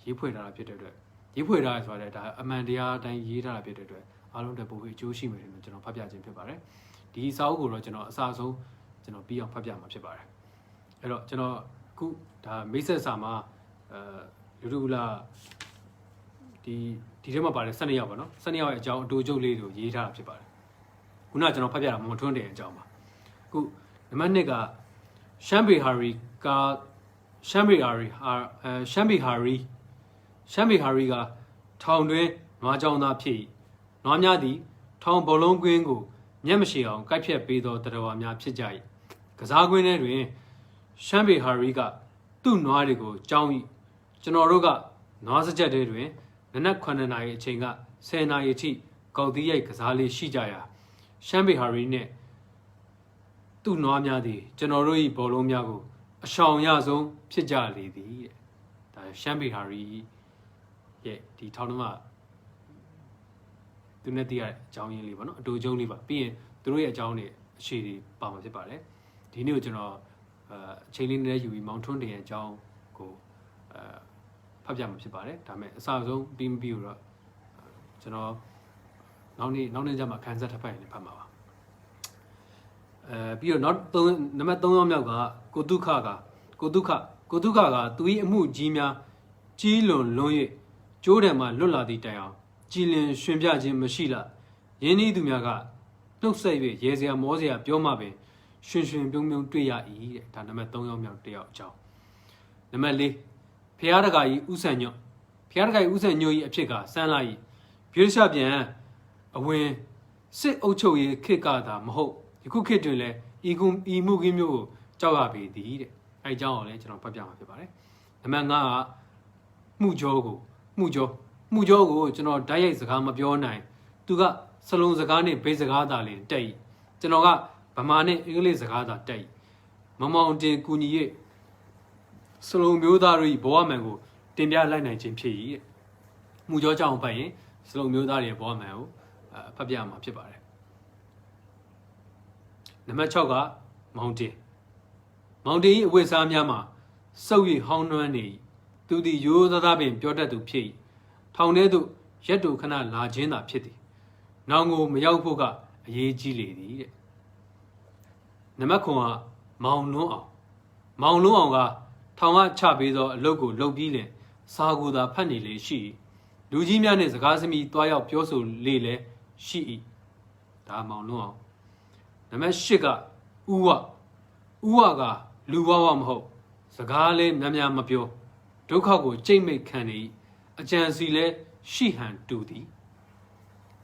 ရေးဖွဲ့ထားတာဖြစ်တဲ့အတွက်ရေးဖွဲ့ထားရဆိုတဲ့ဒါအမှန်တရားအတိုင်းရေးထားတာဖြစ်တဲ့အတွက်အားလုံးတက်ပို့ပြီးအကျိုးရှိမယ်လို့ကျွန်တော်ဖတ်ပြခြင်းဖြစ်ပါတယ်ဒီစာအုပ်ကိုတော့ကျွန်တော်အစားဆုံးကျွန်တော်ပြီးအောင်ဖတ်ပြမှာဖြစ်ပါတယ်အဲ့တော့ကျွန်တော်အခုဒါမိတ်ဆက်စာမှာလူတို့ကဒီထဲမှာပါတယ်12ယောက်ပေါ့နော်12ယောက်ရဲ့အကြောင်းအတူချုပ်လေးကိုရေးထားတာဖြစ်ပါတယ်ခုနကကျွန်တော်ဖတ်ပြတာမွန်ထွန်းတဲ့အကြောင်းပါအခုနံပါတ်1ကရှမ်းဘေဟာရီကထောင်တွင်နွားကြောင်သားဖြစ်နွားများသည်ထောင်ဘောလုံးကွင်းကိုမျက်မရှိအောင်ကိုက်ဖြတ်ပေးသောတရားဝါများဖြစ်ကြ၏ကစားကွင်းထဲတွင်ရှမ်းဘေဟာရီကသူ့နွားတွေကိုကြောင်း၏ကျွန်တော်တို့ကနွားစကြက်တွေတွင်နနက်9နာရီအချိန်က10နာရီအထိကောက်သီးရိုက်ကစားလေးရှိကြရာရှမ်းဘေဟာရီနှင့်သူ့နွားများသည်ကျွန်တော်တို့၏ဘောလုံးများကိုအရှောင်ရဆုံးဖြစ်ကြလေသည်တဲ့ဒါရှမ်းဘေဟာရီရဲ့ဒီထောင်ထဲမှာသူနဲ့တည်ရတဲ့အကြောင်းရင်းလေးပေါ့နော်အတူကျုံလေးပါပြီးရင်သူတို့ရဲ့အကြောင်းတွေအခြေတွေပါမှာဖြစ်ပါတယ်ဒီနေ့ကိုကျွန်တော်အချိန်လေးနဲ့ယူပြီးမောင်ထွန်းတင်ရဲ့အကြောင်းကိုဖတ်ပြမှာဖြစ်ပါတယ်ဒါပေမဲ့အစဆုံးပြီးမပြီးတော့ကျွန်တော်နောက်နေ့ကျမှအခန်းဆက်ထပ်ဖတ်ရင်လည်းဖတ်မှာပါပြီးတော့နံပါတ်3ယောက်မြောက်ကကိုဒုက္ခကသူ၏အမှုကြီးများကြီးလွန်၍ကျိုးတယ်မှာလွတ်လာသည့်တိုင်အောင်ကြည်လင်ရှင်ပြခြင်းမရှိလားယင်းဤသူများကနှုတ်ဆက်၍ရေစရာမောစရာပြောမှပင်ရှင်ပြုံးတွေ့ရ၏တဲ့ဒါနံပါတ်3ယောက်မြောက်တစ်ယောက်အကြောင်းနံပါတ်4ဖျားတကာကြီးဥဆန်ညွတ်ဖျားတကာကြီးဥဆန်ညွတ်၏အဖြစ်ကစမ်းလာ၏ ပြည်ရပြန်အဝင်စစ်အုပ်ချုပ်ရေးခေတ်ကသာမဟုတ်ယခုခေတ်တွင်လည်းဤမှုခင်းမျိုးကိုကြောက်ရပေသည်တဲ့အဲအကြောင်းကိုလည်းကျွန်တော်ဖတ်ပြမှာဖြစ်ပါတယ်နံပါတ်5ကမှုကြောကိုကျွန်တော်ဓာတ်ရိုက်စကားမပြောနိုင်သူကစလုံးစကားနဲ့ဘေးစကားသာလင်တက်ကျွန်တော်ကဗမာနဲ့အင်္ဂလိပ်စကားသာတက်မမောင်တင်ကူညီရဲ့စလုံးမျိုးသားတွေဘဝမှန်ကိုတင်ပြလိုက်နိုင်ခြင်းဖြစ်၏တဲ့မှုကြောကြောင့်ဖတ်ရင်စလုံးမျိုးသားတွေဘဝမှန်ကိုဖတ်ပြမှာဖြစ်ပါတယ်နံပါတ်6ကမောင်တင်၏အဝတ်စားများမှာစုပ်ရည်ဟောင်းနှွမ်းနေသူသည်ရိုးသားသားပင်ပြောတတ်သူဖြစ်၏ထောင်ထဲသို့ရက်တူခဏလာခြင်းသာဖြစ်သည်နောင်ကိုမရောက်ဖို့ကအရေးကြီးလေသည်တဲ့နံပါတ်9ကမောင်လွန်းအောင်ကထောင်ကချပေးသောအလုပ်ကိုလုပ်ပြီးလင်စာကိုသာဖတ်နေလေရှိလူကြီးများနှင့်စကားသမီးတွားရောက်ပြောဆိုလေလေရှိ၏ဒါမောင်လွန်းအောင်နံပါတ်10ကဥဝကလူဝမဟုတ်စကားလည်းများများမပြောဒုက္ခကိုကြိတ်မိတ်ခံနေအကြံစီလည်းရှိဟန်တူသည်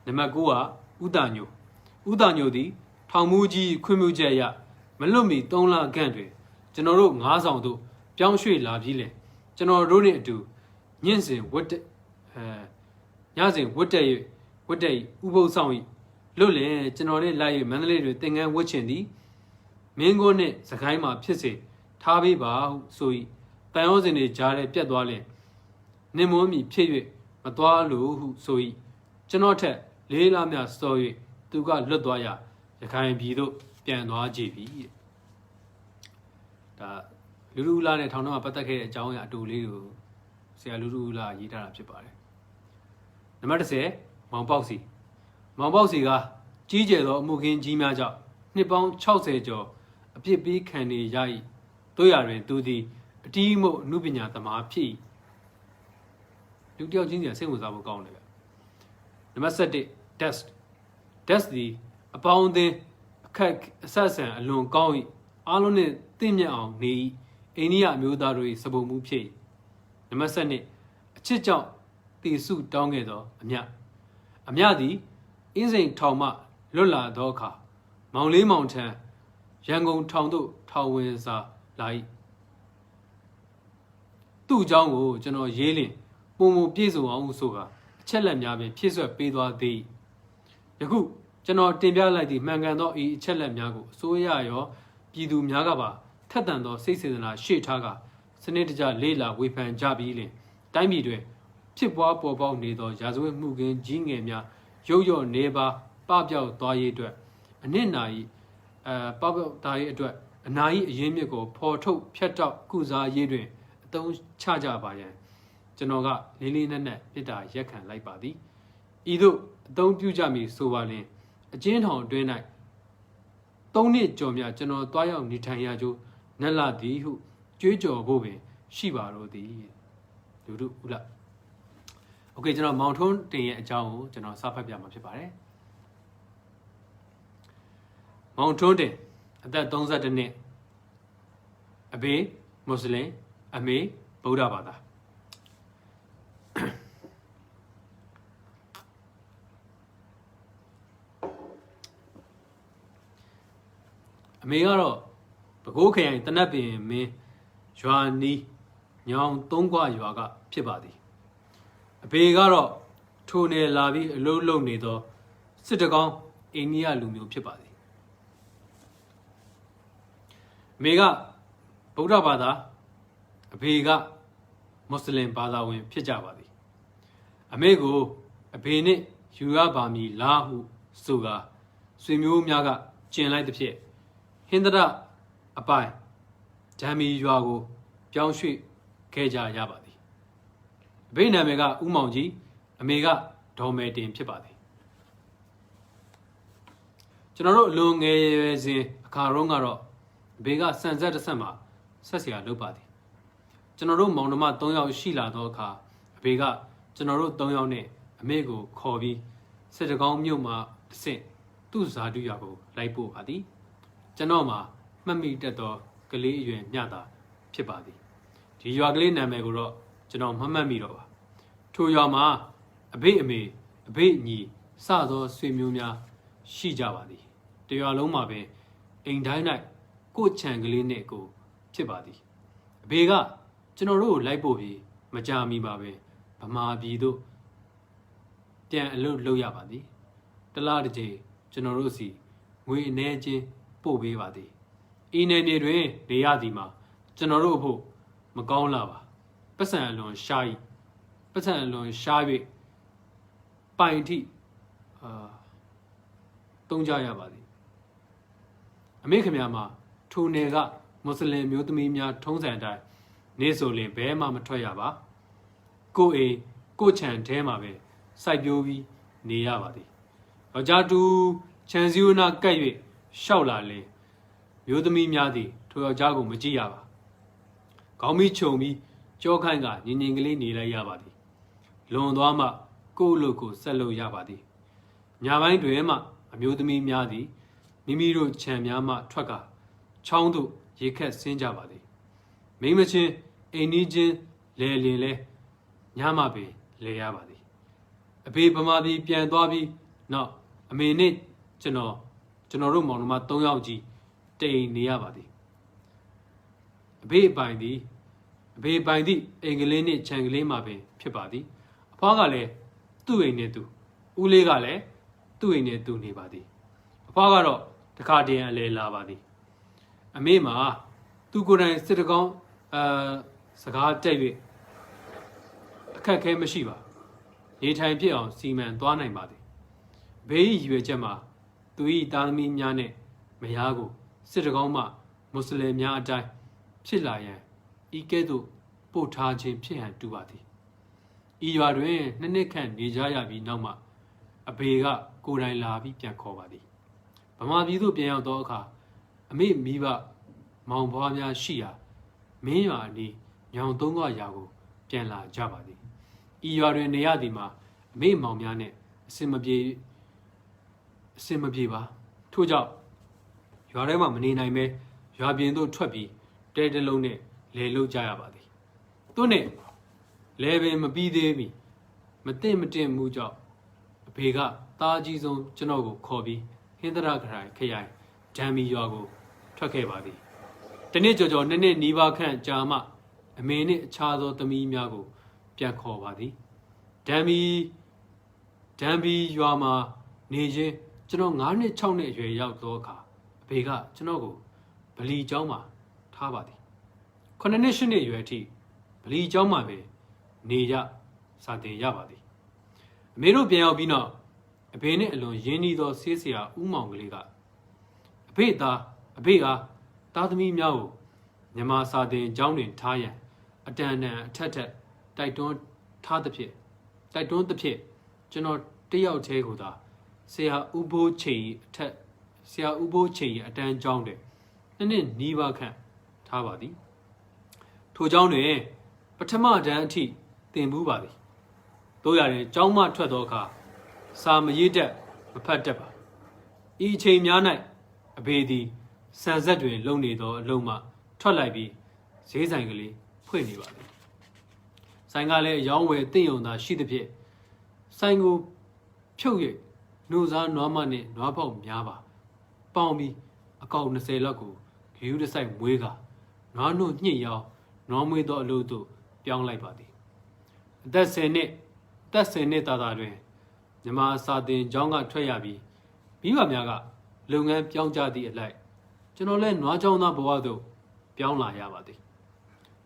နံပါတ်9ကဥဒညိုသည်ထောင်မူကြီးခွင့်ပြုချက်အရမလွတ်မီ3လခန့်တွင်ကျွန်တော်တို့9ဆောင်တို့ပြောင်းရွှေ့လာပြီးလင်ကျွန်တော်တို့နှင့်အတူညစဉ်ဝတ်ညစဉ်ဝတ်တဲ့ဥပုပ်ဆောင်၏လွတ်လင်ကျွန်တော်နဲ့လိုက်၍မန္တလေးတွင်သင်္ကန်းဝတ်ချင်သည်မင်းကိုနှင့်စကိုင်းမှာဖြစ်စေထားပေးပါဟုဆို၏တန်ရောစင်တွေကြားထဲပြတ်သွားလင်နင်မွန်းမီဖြစ်၍မသွားလို့ဟုဆို၏ကျွန်တော်ထက်လေးလများစော၍သူကလွတ်သွားရရခိုင်ပြည်သို့ပြန်သွားကြပြီဒါလူလူလာနဲ့ထောင်ထဲမှာပတ်သက်ခဲ့တဲ့အကြောင်းအရာအတူလေးကိုဆရာလူလူလာရေးထားတာဖြစ်ပါတယ်နံပါတ်10မောင်ပေါက်စီကကြီးကျယ်သောအမှုခင်းကြီးများကြောင့်နှစ်ပေါင်း60ကျော်အပြစ်ပေးခံနေရ၏တို့ရတွင်သူသည်အတီးမို့အမှုပညာသမားဖြစ်လူတယောက်ချင်းစီစိတ်ဝင်စားဖို့ကောင်းတယ်ဗျနံပါတ်7 desk သည်အပေါင်းအသင်းအခက်အဆက်ဆံအလွန်ကောင်း၏အားလုံးနှင့်တင့်မြတ်အောင်နေ၏အိန္ဒိယအမျိုးသားတို့၏စပုံမှုဖြစ်၏နံပါတ်7အချစ်ကြောင့်တည်စုတောင်းခဲ့သောအမြသည်အင်းစိန်ထောင်မှလွတ်လာသောအခါမောင်လေးမောင်ထံရန်ကုန်ထောင်သို့ထောင်ဝင်စာလာ၏သူ့အကြောင်းကိုကျွန်တော်ရေးလင်ပုံမပြည့်စုံအောင်ဆိုကအချက်လက်များပင်ဖြည့်ဆွက်ပေးသွားသည်ယခုကျွန်တော်တင်ပြလိုက်သည့်မှန်ကန်သောဤအချက်လက်များကိုအစိုးရရောပြည်သူများကပါထက်သန်သောစိတ်စေတနာရှေ့ထားကစနစ်တကျလေးလာဝေဖန်ကြပြီးလင်တိုင်းပြည်တွင်ဖြစ်ပွားပေါ်ပေါက်နေသောရာဇဝတ်မှုခင်းကြီးငယ်များရုပ်ရော့နေပါပပျောက်သွားရေးအတွက်အနစ်နာ၏ပပျောက်သွားရေးအတွက်အနာ၏အရင်းမြစ်ကိုဖော်ထုတ်ဖြတ်တောက်ကုစားရေးတွင်အသုံးချကြပါရန်ကျွန်တော်ကလေးလေးနက်နက်ပြစ်တာရက်ခံလိုက်ပါသည်ဤသို့အသုံးပြုကြမည်ဆိုပါလင်အကျဉ်းထောင်အတွင်း၌3နှစ်ကျော်မြကျွန်တော်တွားရောက်နေထိုင်ရကြိုးနက်လာသည်ဟုကြွေးကြော်ဖို့ပင်ရှိပါတော့သည်လူတို့ဟုတ်လားโอเคကျွန်တော်မောင်ထွန်းတင်ရဲ့အကြောင်းကိုကျွန်တော်စဖတ်ပြမှာဖြစ်ပါတယ်မောင်ထွန်းတင်အသက်32နှစ်အဘေမွတ်စလင်အမေဗုဒ္ဓဘာသာအမေကတော့ပဲခူးခရိုင်တနတ်ပင်မင်းရွာနီးညောင်3ခွရွာကဖြစ်ပါသည်အဖေကတော့ထိုနယ်လာပြီးအလုပ်လုပ်နေသောစစ်တကောင်းအိန္ဒိယလူမျိုးဖြစ်ပါသည်အမေကဗုဒ္ဓဘာသာအဖေကမွတ်စလင်ဘာသာဝင်ဖြစ်ကြပါသည်အမေကိုအဖေနဲ့ယူရပါမည်လားဟုဆိုကာဆွေမျိုးများကကျင်လိုက်သဖြင့်ဟင်္ဒရအပိုင်ဂျမ်မီရွာကိုပြောင်းရွှေ့ခဲ့ကြရပါသည်အဖေနာမည်ကဦးမောင်ကြီးအမေကဒေါ်မယ်တင်ဖြစ်ပါသည်ကျွန်တော်တို့အလွန်ငယ်ရွယ်စဉ်အခါတုန်းကတော့အဖေကစံဆက်တစ်ဆက်မှာဆက်เสียလုပ်ပါသည်ကျွန်တော်တို့မောင်နှမ3ယောက်ရှိလာသောအခါအဖေကကျွန်တော်တို့3ယောက်နဲ့အမေကိုခေါ်ပြီးစစ်တကောင်းမြို့မှာတစ်ဆင့်သူ့ဇာတုရွာကိုလိုက်ပို့ပါသည်ကျွန်တော်မှာမှတ်မိတတ်သောကလေးအရွယ်မျှတာဖြစ်ပါသည်ဒီရွာကလေးနာမည်ကိုတော့ကျွန်တော်မမှတ်မိတော့ပါထိုရွာမှာအဖေအမေ အဘေ့ညီစသောဆွေမျိုးများရှိကြပါသည်တရွာလုံးမှာပင်အိမ်တိုင်း၌ကိုချံကလေးနှင့်ကိုဖြစ်ပါသည်အဘေကကျွန်တော်တို့ကိုလိုက်ဖို့ပြီးမကြာမီပါပဲဗမာပြည်သို့ပြန်အလုပ်လုပ်ရပါသည်တလားတစ်ချိန်ကျွန်တော်တို့စီငွေအနေချင်းပို့ပေးပါသည်ဤနယ်မြေတွင်နေရသည်မှာကျွန်တော်တို့ဖို့မကောင်းလာပါပတ်စံအလွန်ရှား၏ပတ်စံအလွန်ရှား၍ပိုင်ထိတုံးကြရပါသည်အမေခင်ဗျာမှာထိုနယ်ကမွတ်စလင်မျိုးသမီးများထုံးစံတိုင်းနေဆိုလင်ဘဲမှမထွက်ရပါကိုအိမ်ကိုချံထဲမှာပဲစိုက်ပျိုးပြီးနေရပါသည်ယောက်ျားတူခြံစည်းဝနာကပ်၍ရှောက်လာလင်မျိုးသမီးများသည်ထိုယောက်ျားကိုမကြည့်ရပါခေါင်းမီးခြုံပြီးကြောခိုင်းကငင်ကလေးနေလိုက်ရပါသည်လွန်သွားမှကိုယ့်လို့ကိုဆက်လို့ရပါသည်ညပိုင်းတွင်မှအမျိုးသမီးများသည်မိမိတို့ခြံများမှထွက်ကချောင်းသို့ရေခက်ဆင်းကြပါသည်မိမချင်းအိမ်နီးချင်းလဲလင်လဲညမှပင်လဲရပါသည်အဖေဗမာပြည်ပြန်သွားပြီးနောက်အမေနဲ့ကျွန်တော်တို့မောင်နှမ3ယောက်ကြီးတိမ်နေရပါသည်အဖေပိုင်သည့်အင်္ဂလိပ်နှင့်ခြံကလေးမှာပင်ဖြစ်ပါသည်အဖွားကလည်းသူ့အိမ်နဲ့သူဦးလေးကလည်းသူ့အိမ်နဲ့သူနေပါသည်အဖွားကတော့တခါတည်းအလဲလာပါသည်အမေမှာသူကိုယ်တိုင်စစ်တကောင်းစကားတက်၍အခက်ခဲမရှိပါနေထိုင်ဖြစ်အောင်စီမံသွားနိုင်ပါသည်ဘေးရွယ်ချက်မှာသူ၏သားသမီးများနဲ့မယားကိုစစ်တကောင်းမှမွတ်စလင်များအတိုင်းဖြစ်လာရန်ဤကဲ့သို့ပို့ထားခြင်းဖြစ်ဟန်တူပါသည်ဤရွာတွင်နှစ်ခန့်နေကြရပြီးနောက်မှအဘေကကိုယ်တိုင်လာပြီးပြန်ခေါ်ပါသည်ဗမာပြည်သို့ပြန်ရောက်သောအခါအမေမိဘမောင်ဘွားများရှိရာမင်းရွာအနီးညောင်သုံးခွရာကိုပြန်လာကြပါသည်ဤရွာတွင်နေရသည်မှာအမေမောင်များနဲ့အစင်မပြေပါထို့ကြောင့်ရွာထဲမှာမနေနိုင်ပဲရွာပြင်သို့ထွက်ပြီးတဲတလုံးနဲ့လဲလုကြရပါသည်သူနဲ့လဲပင်မပြီးသေးမီမတင်မှုကြောင့်အဖေကသားကြီးဆုံးကျွန်တော်ကိုခေါ်ပြီးဟင်္ဒရာခရိုင်ဂျမ်မီရွာကိုထွက်ခဲ့ပါသည်တနေ့ကျော်နှစ်နီးပါးခန့်ကြာမှအမေနှင့်အခြားသောသမီးများကိုပြန်ခေါ်ပါသည်ဒမ်ဘီရွာမှာနေခြင်းကျွန်တော်9နှစ်6နှစ်အရွယ်ရောက်သောအခါအဖေကကျွန်တော်ကိုဗလီကျောင်းမှာထားပါသည်9နှစ်10နှစ်အရွယ်အထိဗလီကျောင်းမှာပဲနေရစာတင်ရပါသည်အမေတို့ပြန်ရောက်ပြီးနောက်အဖေနဲ့အလွန်ရင်းနှီးသောဆေးဆရာဦးမောင်ကလေးကအဖေအားသားသမီးများကိုမြန်မာစာတင်ကျောင်းတွင်ထားရန်အထက်တိုက်တွန်းသဖြင့်ကျွန်တော်တယောက်တည်းကိုသာဆရာဦးဘိုးချိန်အတန်းကျောင်းတွင်နှစ်နီးပါးခန့်ထားပါသည်ထိုကျောင်းတွင်ပထမတန်းအထိသင်ဘူးပါသည်တို့ရတယ်ကျောင်းမှထွက်သောအခါစာမရေးတတ်မဖတ်တတ်ပါဤအချိန်များ၌အဖေသည်ဆန်ဆက်တွင်လုံနေသောအလုံးမှထွက်လိုက်ပြီးဈေးဆိုင်ကလေးဖွင့်နေပါသည်ဆိုင်ကလည်းအယောင်းဝယ်တင့်ယုံသာရှိသဖြင့်ဆိုင်ကိုဖြုတ်၍နှုတ်စားနွားမနှင့်နွားပေါက်များပါပေါင်းပြီးအကောက်20လောက်ကိုဂယူးတစ်ဆိုင်မွေးကနွားနှုတ်ညှစ်ရောင်းနွားမွေးသောအလုပ်သို့ပြောင်းလိုက်ပါသည်အသက်10နှစ်သာတွင်မြန်မာစာသင်ကျောင်းကထွက်ရပြီးမိဘများကလုပ်ငန်းပြောင်းကြသည့်အလိုက်ကျွန်တော်လည်းနွားကျောင်းသားဘဝသို့ပြောင်းလာရပါသည်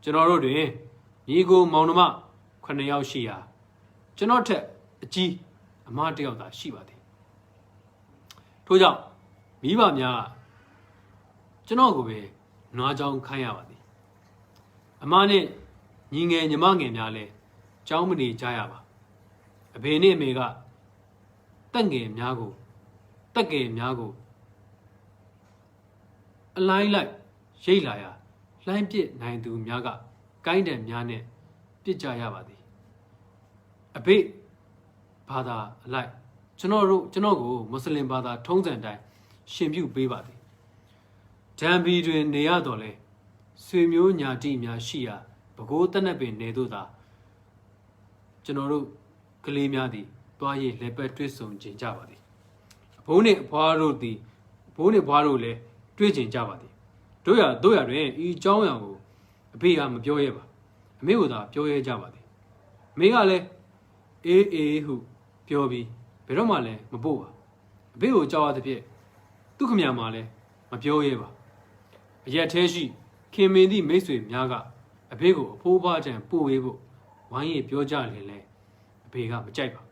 ကျွန်တော်တို့တွင်ညီကိုမောင်နှမ9ယောက်ရှိရာကျွန်တော်ထက်အကြီးအမတစ်ယောက်သာရှိပါသည်ထို့ကြောင့်မိဘများကျွန်တော်ကိုပဲနွားကျောင်းခိုင်းရပါသည်အမနဲ့ညီငယ်ညီမငယ်များလည်းကျောင်းမနေကြရပါအဖေနဲ့အမေကတက်ငယ်များကိုအလိုက်ရိတ်လာရာလှိုင်းပစ်နိုင်သူများကကိုင်းတံများနဲ့ပစ်ကြရပါသည်အဖေဘာသာအလိုက်ကျွန်တော်ကိုမွတ်စလင်ဘာသာထုံးစံတိုင်းရှင်ပြုပေးပါသည်ဂျမ်ဘီတွင်နေရတော့လဲဆွေမျိုးညာတိများရှိရာပဲခူးတနက်ပင်နေသို့သာကျွန်တော်တို့ကလေးများသည် သွားရေးလည်းပဲတွေ့ဆုံကြကြပါသည်ဘိုးနှင့်ဘွားတို့လည်းတွေ့ကြကြပါသည်တို့ရတွင်ဤအကြောင်းအရာကိုအဖေကမပြောရဲပါအမေကသာပြောရဲကြပါသည်အမေကလည်းအေးဟုပြောပြီးဘယ်တော့မှလည်းမပို့ပါအဖေကိုကြောက်ရသဖြင့်သူခမညာမှလည်းမပြောရဲပါအရက်သေးရှိခင်မင်းသည့်မိတ်ဆွေများကအဖေကိုအဖိုးဖွားထံပို့ဝေးဖို့ဝိုင်းရပြောကြလင်လဲအဖေကမကြိုက်ပါ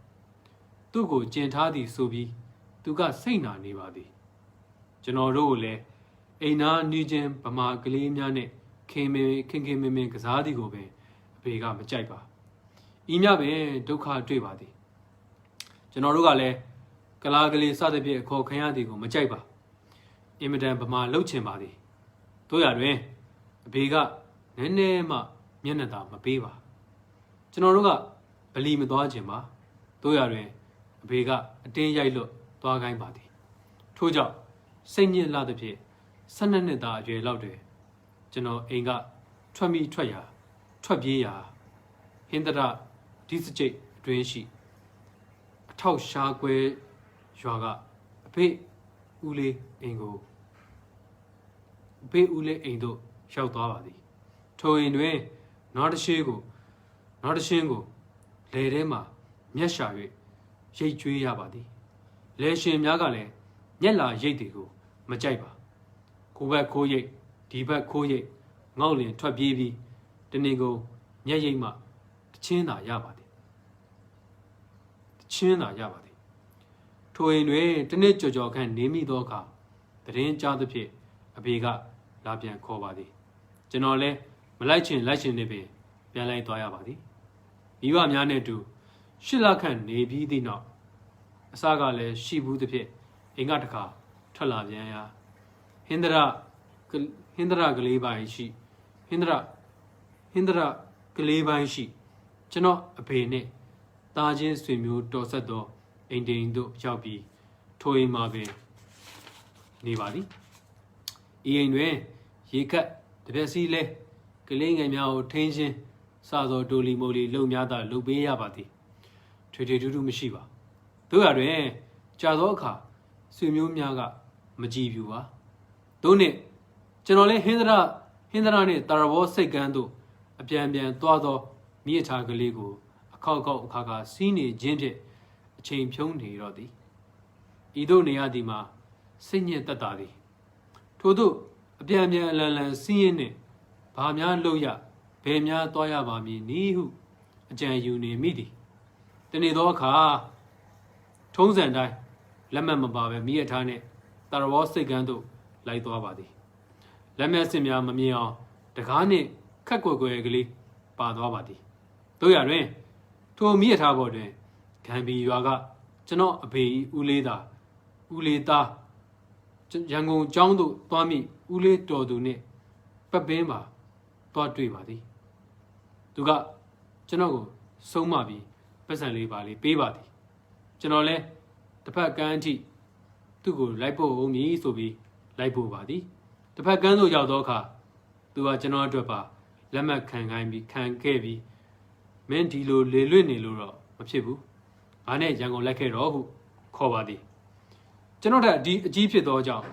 သူ့ကိုကျင်ထားသည်ဆိုပြီးသူကစိတ်နာနေပါသည်ကျွန်တော်တို့ကိုလည်းအိမ်နာနီးချင်းဗမာကလေးများနဲ့ခင်မင်းကစားသည်ကိုပင်အဖေကမကြိုက်ပါဤမြပင်ဒုက္ခတွေ့ပါသည်ကျွန်တော်တို့ကလည်းကလားကလေးစသဖြင့်ခေါ်ခံရသည်ကိုမကြိုက်ပါအင်မတန်ဗမာလှုပ်ချင်ပါသည်တို့ရတွင်အဖေကနည်းနည်းမှမျက်နှာသာမပေးပါကျွန်တော်တို့ကဗလီမသွားခြင်းပါတို့ရတွင်အဖေကအတင်းရိုက်လွတ်သွားခိုင်းပါသည်ထို့ကြောင့်စိတ်ညစ်လာသဖြင့်12နှစ်သားအရွယ်လောက်တွင်ကျွန်တော်အိမ်ကထွက်ပြေးရာဟင်္ဒရဒီစကျိတ်အတွင်းရှိအထောက်ရှားကွဲရွာကအဖေဦးလေးအိမ်တို့ရောက်သွားပါသည်ထိုအိမ်တွင်နောက်တစ်ရှင်းကိုလယ်ထဲမှာမျက်ရှာ၍ရိတ်ကျွေးရပါသည်လယ်ရှင်များကလည်းမျက်လာရိတ်တွေကိုမကြိုက်ပါကိုဘက်ခိုးရိတ်ဒီဘက်ခိုးရိတ်ငေါက်လင်ထွက်ပြေးပြီးတနေ့ကုန်မျက်ရိတ်မှတချင်းသာရပါသည်ထိုအိမ်တွင်တနေ့ကြော်ခန့်နေမိသောအခါသတင်းကြားသဖြင့်အဖေကလာပြန်ခေါ်ပါသည်ကျွန်တော်လည်းမလိုက်ချင်နေပင်ပြန်လိုက်သွားရပါသည်မိဘများနဲ့အတူ8 လခန့်နေပြီးသည့်နောက်အစကလည်းရှိဘူးသဖြင့်အိမ်ကတခါထွက်လာပြန်ရာဟင်္ဒရကလေးပိုင်းရှိကျွန်တော်အဖေနှင့်တာချင်းဆွေမျိုးတော်ဆက်သောအိမ်တိန်တို့ရောက်ပြီးထိုအိမ်မှာပင်နေပါသည်ဤအိမ်တွင်ရေခတ်တပြက်စီလဲကလေးငယ်များကိုထိန်းချင်းစသောဒိုလီမိုလီလုံများသာလုပ်ပေးရပါသည်ထွေထူးမရှိပါတို့ရတွင်ကြာသောအခါဆွေမျိုးများကမကြည်ပြူပါတို့နှင့်ကျွန်တော်လည်းဟင်္ဒရာနှင့်တာရဘောစိတ်ကန်းတို့အပြန်သွားသောမြစ်ထားကလေးကိုအခါခါစီးနေခြင်းဖြင့်အချိန်ဖြုံးနေတော့သည်ဤသို့နေရသည်မှာစိတ်ညစ်တတ်တာသည်ထို့သို့အပြန်အလှန်စီးရင်နှင့်ဘာများလုပ်ရဘယ်များသွားရပါမည်နည်းဟုအကြံယူနေမိသည်တနေ့သောအခါထုံးစံတိုင်းလက်မှတ်မပါပဲမိရထားနှင့်တာရဘောစိတ်ကန်းတို့လိုက်သွားပါသည်လက်မျက်စစ်များမမြင်အောင်တကားနှင့်ခက်ကွယ်ကလေးပါသွားပါသည်တို့ရတွင်ထိုမိရထားပေါ်တွင်ဂံဘီရွာကကျွန်တော်အဖေဦးလေးသားရန်ကုန်ကျောင်းသို့သွားမိဦးလေးတော်သူနှင့်ပတ်ပင်းပါသွားတွေ့ပါသည်သူကကျွန်တော်ကိုဆုံးမပြီးပတ်စံလေးပါလေးပေးပါသည်ကျွန်တော်လည်းတစ်ဖက်ကန်းအထိသူ့ကိုလိုက်ပို့ဦးမည်ဆိုပြီးလိုက်ပို့ပါသည်တစ်ဖက်ကန်းသို့ရောက်သောအခါသူကကျွန်တော်အတွက်ပါလက်မှတ်ခံခဲ့ပြီးမင်းဒီလိုလေလွတ်နေလို့တော့မဖြစ်ဘူးငါနဲ့ရန်ကုန်လိုက်ခဲ့တော့ဟုခေါ်ပါသည်ကျွန်တော်တက်ဒီအကြီးဖြစ်သောကြောင့်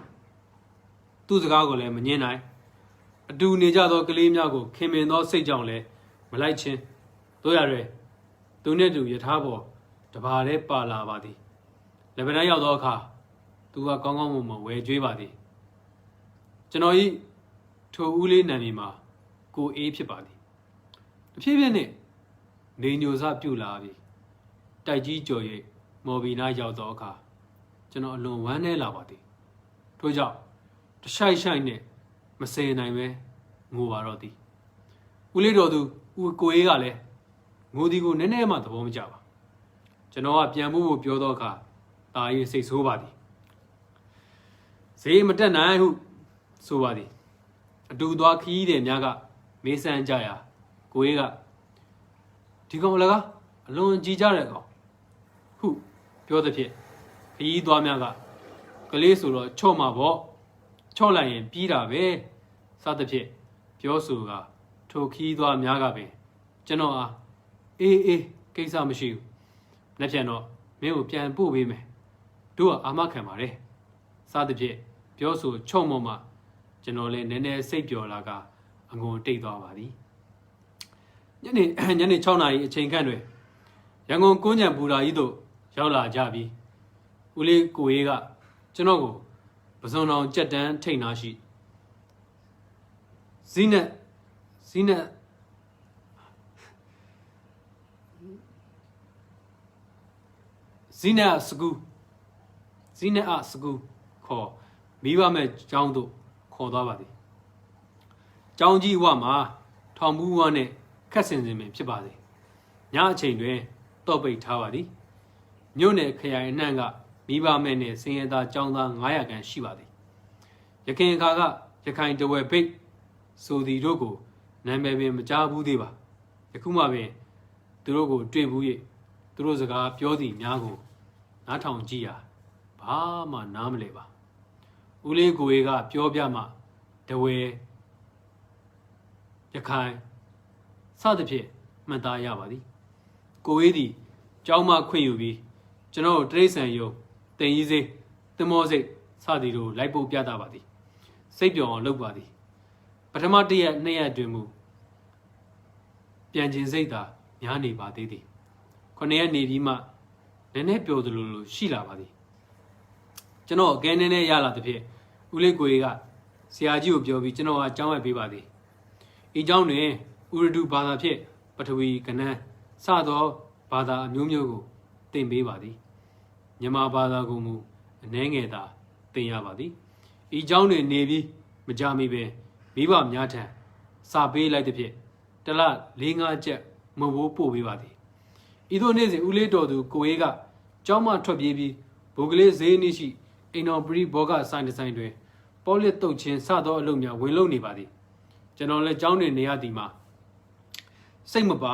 သူ့စကားကိုလည်းမငြင်းနိုင်အတူနေကြသောကလေးများကိုခင်မင်သောစိတ်ကြောင့်လည်းမလိုက်ချင်းတို့ရရဲသူနဲ့တူယထာပေါ်တပါးလေးပါလာပါသည်လက်ဗနန်းရောက်သောအခါသူကကောင်းကောင်းမွန်ဝယ်ကြွေးပါသည်ကျွန်တော်ဤထိုဦးလေးနာမည်မှာကိုအေးဖြစ်ပါသည်အဖြစ်ဖြင့်နဲ့နေညိုစပြုတ်လာပြီးတိုက်ကြီးကြော်ရိပ်မော်ဘီနာရောက်သောအခါကျွန်တော်အလွန်ဝမ်းနည်းလာပါသည်ထို့ကြောင့်တရှိုက်နဲ့မစင်နိုင်ပဲငိုပါတော့သည်ဦးလေးတော်သူဦးကိုအေးကလည်းငိုသည်ကိုနည်းနည်းမှသဘောမကျပါကျွန်တော်ကပြန်ဖို့ပြောသောအခါတာရေးစိတ်ဆိုးပါသည်ဈေးမတက်နိုင်ဟုဆိုပါသည်အတူသွားခီးတယ်များကမေးဆန်းကြရာကိုအေးကဒီကောင်လည်းကအလွန်ကြီးကြတဲ့ကောင်ဟုပြောသဖြင့်ခီးသွားများကလေးဆိုတော့ချော့မှာပေါ့ချော့လိုက်ရင်ပြီးတာပဲစသဖြင့်ပြောဆိုကထိုခီးသွားများကပင်ကျွန်တော်အားအေးကိစ္စမရှိဘူးလက်ဖြန်တော့ မင်းကိုပြန်ပို့ပေးမယ်တို့ကအာမခံပါတယ်စသဖြင့်ပြောဆိုချုံမောမှကျွန်တော်လည်းနည်းနည်းစိတ်ပျော်လာကအငုံတိတ်သွားပါသည်ညနေ6 နာရီအချိန်ခန့်တွင်ရန်ကုန်ကုန်းကြံပူရာကြီးသို့ရောက်လာကြပြီးဦးလေးကိုရေးကကျွန်တော်ကိုပစုံတော်ကြက်တန်းထိတ်နာရှိဇီနက်စကူခေါ်မိဘမဲ့ကျောင်းသို့ခေါ်သွားပါသည်ကျောင်းကြီးဝမှာထောင်ဘူးဝနဲ့ခက်စင်စင်ပင်ဖြစ်ပါသည်ညအချိန်တွင်တော့ပိတ်ထားပါသည်မြို့နယ်ခရိုင်အနှံ့ကမိဘမဲ့နဲ့စင်ရသားကျောင်းသား900ခန့်ရှိပါသည်ရခင်အခါကရခိုင်တဝဲပိတ်ဆိုသည်တို့ကိုနာမည်ပင်မကြားဘူးသေးပါယခုမှပင်သူတို့ကိုတွေ့ဘူး၍သူတို့စကားပြောသည်များကိုနားထောင်ကြည့်ရာဘာမှနားမလဲပါဦးလေးကိုရေးကပြောပြမှတဝဲရခိုင်စသဖြင့်မှတ်သားရပါသည်ကိုရေးသည်ကျောင်းမှခွင့်ယူပြီးကျွန်တော်တရိษံယုံတင်ကြီးစိတ်တင်မောစိတ်စသည်တို့လိုက်ဖို့ပြတာပါသည်စိတ်ပျော်အောင်လုပ်ပါသည်ပထမ1 ရက် 2 ရက်တွင်မူပြန်ခြင်းစိတ်သာများနေပါသေးသည်9 ရက်နေပြီးမှနည်းနည်းပျော်သလိုလိုရှိလာပါသည်ကျွန်တော်အကဲနည်းနည်းရလာတဲ့ဖြင့်ဦးလေးကိုကြီးကဆရာကြီးကိုပြောပြီးကျွန်တော်ကကြောင်းဝက်ပေးပါသည်ဤကြောင်းတွင်ဥရဒုဘာသာဖြင့်ပထဝီကဏ္ဍစသောဘာသာအမျိုးမျိုးကိုသင်ပေးပါသည်မြန်မာဘာသာကိုမူအနှဲငယ်သာသင်ရပါသည်ဤကြောင်းတွင်နေပြီးမကြမီပင်မိဘများထံစာပေးလိုက်တဲ့ဖြင့်တလ4-5 ချက်မဘိုးပို့ပေးပါသည်ဤသို့နေ့စဉ်ဦးလေးတော်သူကိုရေးကကျောင်းမှထွက်ပြေးပြီးဘိုကလေးဈေးနှိရှိအိမ်တော်ပရိဘောဂဆိုင်တစ်ဆိုင်တွင်ပေါလစ်တုတ်ချင်းစသောအလုပ်များဝင်လုပ်နေပါသည်ကျွန်တော်လည်းကျောင်းတွင်နေရသည်မှာစိတ်မပါ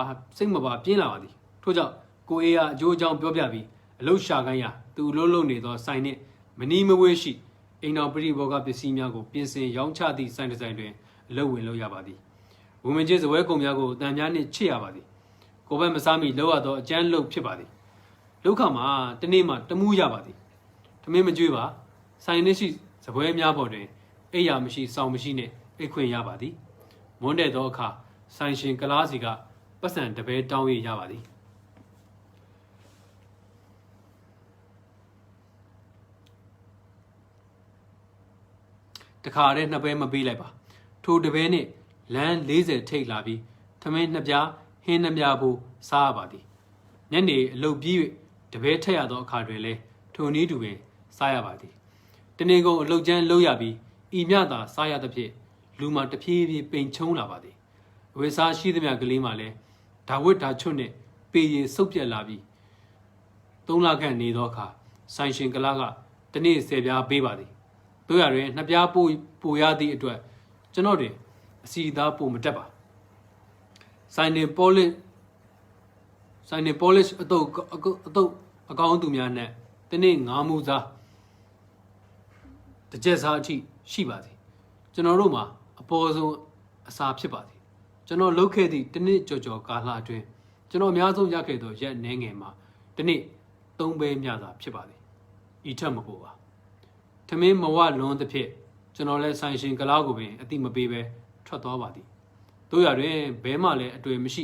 ပြင်းလာပါသည်ထို့ကြောင့်ကိုအေးကအကျိုးအကြောင်းပြောပြပြီးအလုပ်ရှာခိုင်းရာသူလုံးနေသောဆိုင်နှင့်မနီးမဝေးရှိအိမ်တော်ပရိဘောဂပစ္စည်းများကိုပြင်ဆင်ရောင်းချသည့်ဆိုင်တစ်ဆိုင်တွင်အလုပ်ဝင်လုပ်ရပါသည်ဝုံမကြီးစပွဲကုန်များကိုအတန်များနှင့်ချစ်ရပါသည်ကိုယ်ပဲမစားမီလောက်ရသောအကျန်းလုပ်ဖြစ်ပါသည်လောက်ခမှာတနေ့မှတမူးရပါသည်ထမင်းမကြွေးပါဆိုင်နှင့်ရှိစပွဲများပေါ်တွင်အိယာမရှိစောင်မရှိနှင့်အိတ်ခွင့်ရပါသည်မွန်းတဲ့သောအခါဆိုင်ရှင်ကလားစီကပတ်စံတပဲတောင်းရရပါသည်တခါတည်းနှစ်ပဲမပေးလိုက်ပါထိုတပဲနှင့်လမ်း40ထိပ်လာပြီးထမင်းနှစ်ပြားဟင်းနှစ်ပြားဖို့စားရပါသည်ညနေအလုပ်ပြီး၍တပဲထက်ရသောအခါတွင်လည်းထိုနည်းတူပင်စားရပါသည်တနေ့ကုန်အလုပ်ကျန်းလုပ်ရပြီးဤမြသာစားရသဖြင့်လူမှတဖြည်းဖြည်းပိန်ချုံလာပါသည်အဝိစားရှိသမျှကလေးမှလည်းဒါဝတ်ဒါချွတ်နှင့်ပေရင်စုပ်ပြက်လာပြီး3 လခန့်နေသောအခါဆိုင်ရှင်ကလာကတနေ့10 ပြားပေးပါသည်တို့ရတွင်2 ပြားပိုရသည့်အတွက်ကျွန်တော်တွင်အစီသားပိုမတက်ပါဆိုင်နေပေါ်လစ်အတုပ်အကောင်းသူများနဲ့တနေ့9 မူစားတစ်ချက်စားအထိရှိပါသည်ကျွန်တော်တို့မှာအပေါ်ဆုံးအစာဖြစ်ပါသည်ကျွန်တော်လုပ်ခဲ့သည့်တနေ့ကြော်ကာလအတွင်းကျွန်တော်အများဆုံးရခဲ့သောရက်နှဲငယ်မှာတနေ့3 ပဲမြသာဖြစ်ပါသည်ဤထက်မပိုပါထမင်းမဝလွန်သဖြင့်ကျွန်တော်လည်းဆိုင်ရှင်ကလားကိုပင်အတိမပေးပဲထွက်သွားပါသည်တို့ရတွင်ဘဲမှလည်းအတွေ့မရှိ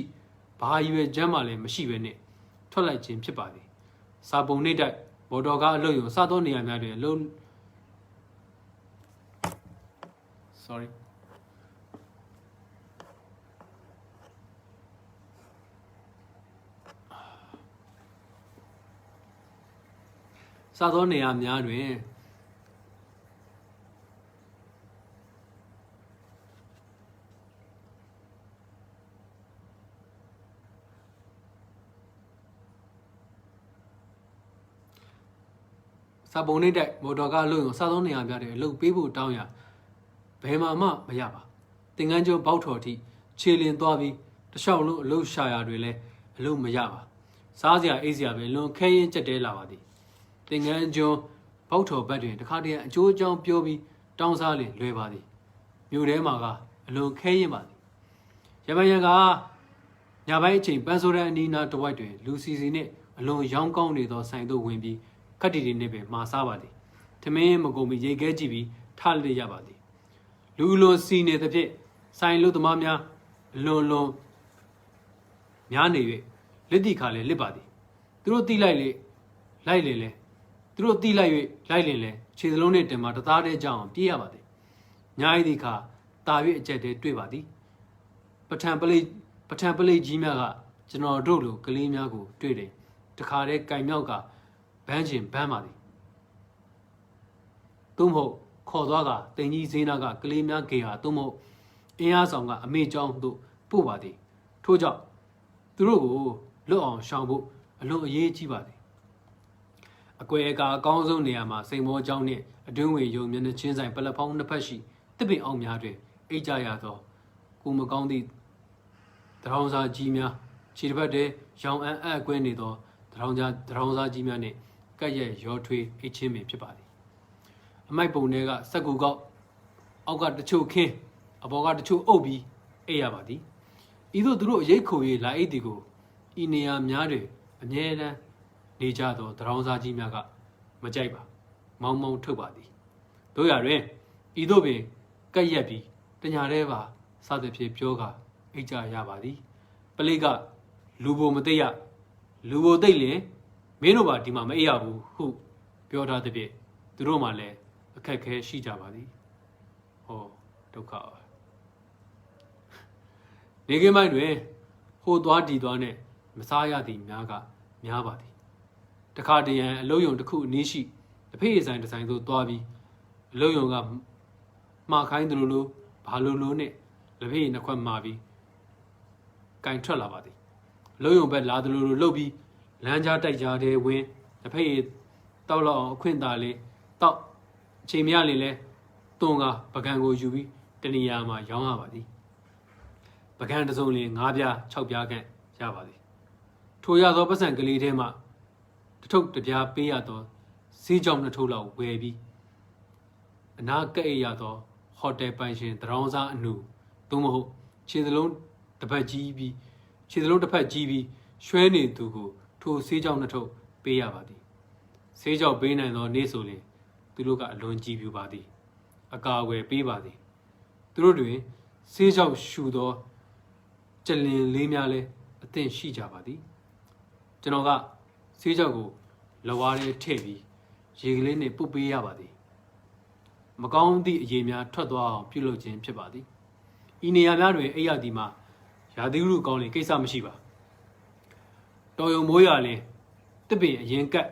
ဘာရွယ်ချမ်းမှလည်းမရှိပဲနဲ့ထွက်လိုက်ခြင်းဖြစ်ပါသည်စာပုံနှိပ်တိုက်ဘော်တော်ကားအလုပ်ရုံစသောနေရာများတွင်အလုံး sorry စသောနေရာများတွင်စာပုံနှိပ်တိုက်မော်တော်ကားအလုပ်ရုံစသောနေရာများတွင်အလုပ်ပေးဖို့တောင်းရဘယ်မှမရပါသင်္ကန်းကျွန်းပေါက်ထော်ထိခြေလင်သွားပြီးတလျှောက်လုံးအလုပ်ရှာရာတွေလည်းအလုပ်မရပါစားစရာအိပ်စရာပဲလွန်ခဲရင်ကြက်တဲလာပါသည်သင်္ကန်းကျွန်းပေါက်ထော်ဘက်တွင်တခါတည်းအကျိုးအကြောင်းပြောပြီးတောင်းစားလင်လွယ်ပါသည်မြို့ထဲမှာကအလွန်ခဲရင်ပါသည်ရပန်ရံကညပိုင်းအချိန်ပန်းဆိုးတဲ့အနီးနားတစ်ဝိုက်တွင်လူစီစီနှင့် အလွန်ရောင်းကောင်းနေသောဆိုင်သို့ဝင်ပြီးခက်တီတွေနဲ့ပင်မှာစားပါသည်ထမင်းမကုန်ပြီးရေခဲကြည့်ပြီးထားလက်ရပါသည်လူလွန်စီနေသဖြင့်ဆိုင်လူသမားများအလွန်များနေ၍လက်တိခါလည်းလစ်ပါသည်သူတို့တိလိုက်လေလိုက်လေလေသူတို့တိလိုက်၍လိုက်လင်လေခြေစလုံးနဲ့တင်မှာတသားတည်းကြောင်းပြေးရပါသည်ညာရည်ဒီခါတာ၍အကျက်တည်းတွေ့ပါသည်ပထံပလိတ်ကြီးများကကျွန်တော်တို့လိုကလေးများကိုတွေ့တယ်တခါတည်းကင်မြောက်ကဘန်းချင်ဘန်းပါသည်သို့မဟုတ်ခေါ်သွားကတင်ကြီးဈေးနာကကလေးများကေဟာသို့မဟုတ်အင်းအားဆောင်ကအမေကျောင်းသို့ပို့ပါသည်ထို့ကြောင့်သူတို့ကိုလွတ်အောင်ရှောင်ဖို့အလွန်အရေးကြီးပါသည်အကွယ်အကာအကောင်းဆုံးနေရာမှာစိန်မောကျောင်းနှင့်အတွင်းဝင်ယုံမျက်နှာချင်းဆိုင်ပလက်ဖောင်းနှစ်ဖက်ရှိတစ်ပင်အောင်များတွင်အိတ်ကြရသောကိုမကောင်းသည့်တရောင်စာကြီးများခြေတစ်ဖက်တည်းရောင်အပ်ကွဲနေသောတရောင်စာကြီးများနှင့်ကက်ရဲ့ရောထွေးအိတ်ချင်းပင်ဖြစ်ပါသည်အမိုက်ပုံတွေကစက်ကူကောက်အောက်ကတချို့ခင်းအပေါ်ကတချို့အုပ်ပြီးအိပ်ရပါသည်ဤသို့သူတို့အရေးခို၍လာအိတ်ဒီကိုဤနေရာများတွင်အမြဲတမ်းနေကြသောတရောင်စားကြီးများကမကြိုက်ပါမောင်းမောင်းထုတ်ပါသည်တို့ရတွင်ဤသို့ပင်ကက်ရက်ပြီးတညာတည်းပါစသဖြင့်ပြောကအိတ်ကြရပါသည်ပလိကလူဘိုမသိရလူဘိုသိလျင်မင်းတို့ပါဒီမှာမအိပ်ရဘူးဟုပြောထားသဖြင့်သူတို့မှလည်းအခက်ခဲရှိကြပါသည်ဟောဒုက္ခပါနေကင်းမိုင်းတွင်ဟိုသွားဒီသွားနဲ့မစားရသည်များပါသည်တခါတရံအလုံးယုံတစ်ခုအနည်းရှိတစ်ဖေးဆိုင်တစ်ဆိုင်သို့သွားပြီးအလုံးယုံကမှားခိုင်းသလိုဘာလိုနဲ့လက်ဖေးနှစ်ခွက်မှာပြီးကင်ထွက်လာပါသည်အလုံးယုံဘက်လာသလိုလှုပ်ပြီးလမ်းကြားတိုက်ကြားတဲ့ဝင်တစ်ဖေးတောက်လောက်အောင်အခွင့်သာလေးတောက်အချိန်မရလေလဲတွန်းကပကံကိုယူပြီးတနေရာမှာရောင်းရပါသည်ပကံတစ်စုံလင်9ပြား6ပြားခန့်ရပါသည်ထိုရသောပတ်စံကလေးထဲမှတထုပ်တပြားပေးရသောဈေးကြောင်နှစ်ထုပ်လောက်ဝယ်ပြီးအနာကပ်ရသောဟိုတယ်ပိုင်ရှင်တရောင်းစားအနူသို့မဟုတ်ခြေစလုံးတစ်ဖက်ကြီးပြီးရွှဲနေသူကိုထိုဈေးကြောင်နှစ်ထုပ်ပေးရပါသည်ဈေးကြောင်ပေးနိုင်သောနေ့ဆိုရင်သူတို့ကအလွန်ကြည်ပြူပါသည်အကာအကွယ်ပေးပါသည်သူတို့တွင်ဈေးကြောင်ရှူသောကြလင်လေးများလည်းအသင့်ရှိကြပါသည်ကျွန်တော်ကဈေးကြောင်ကိုလဝါးထဲထည့်ပြီးရေကလေးနဲ့ပုတ်ပေးရပါသည်မကောင်းသည့်အရေများထွက်သွားအောင်ပြုလုပ်ခြင်းဖြစ်ပါသည်ဤနေရာများတွင်အိပ်ရသည်မှာရာသီဥတုကောင်းလေကိစ္စမရှိပါတော်ရုံမိုးရလင်တစ်ပင်အရင်ကပ်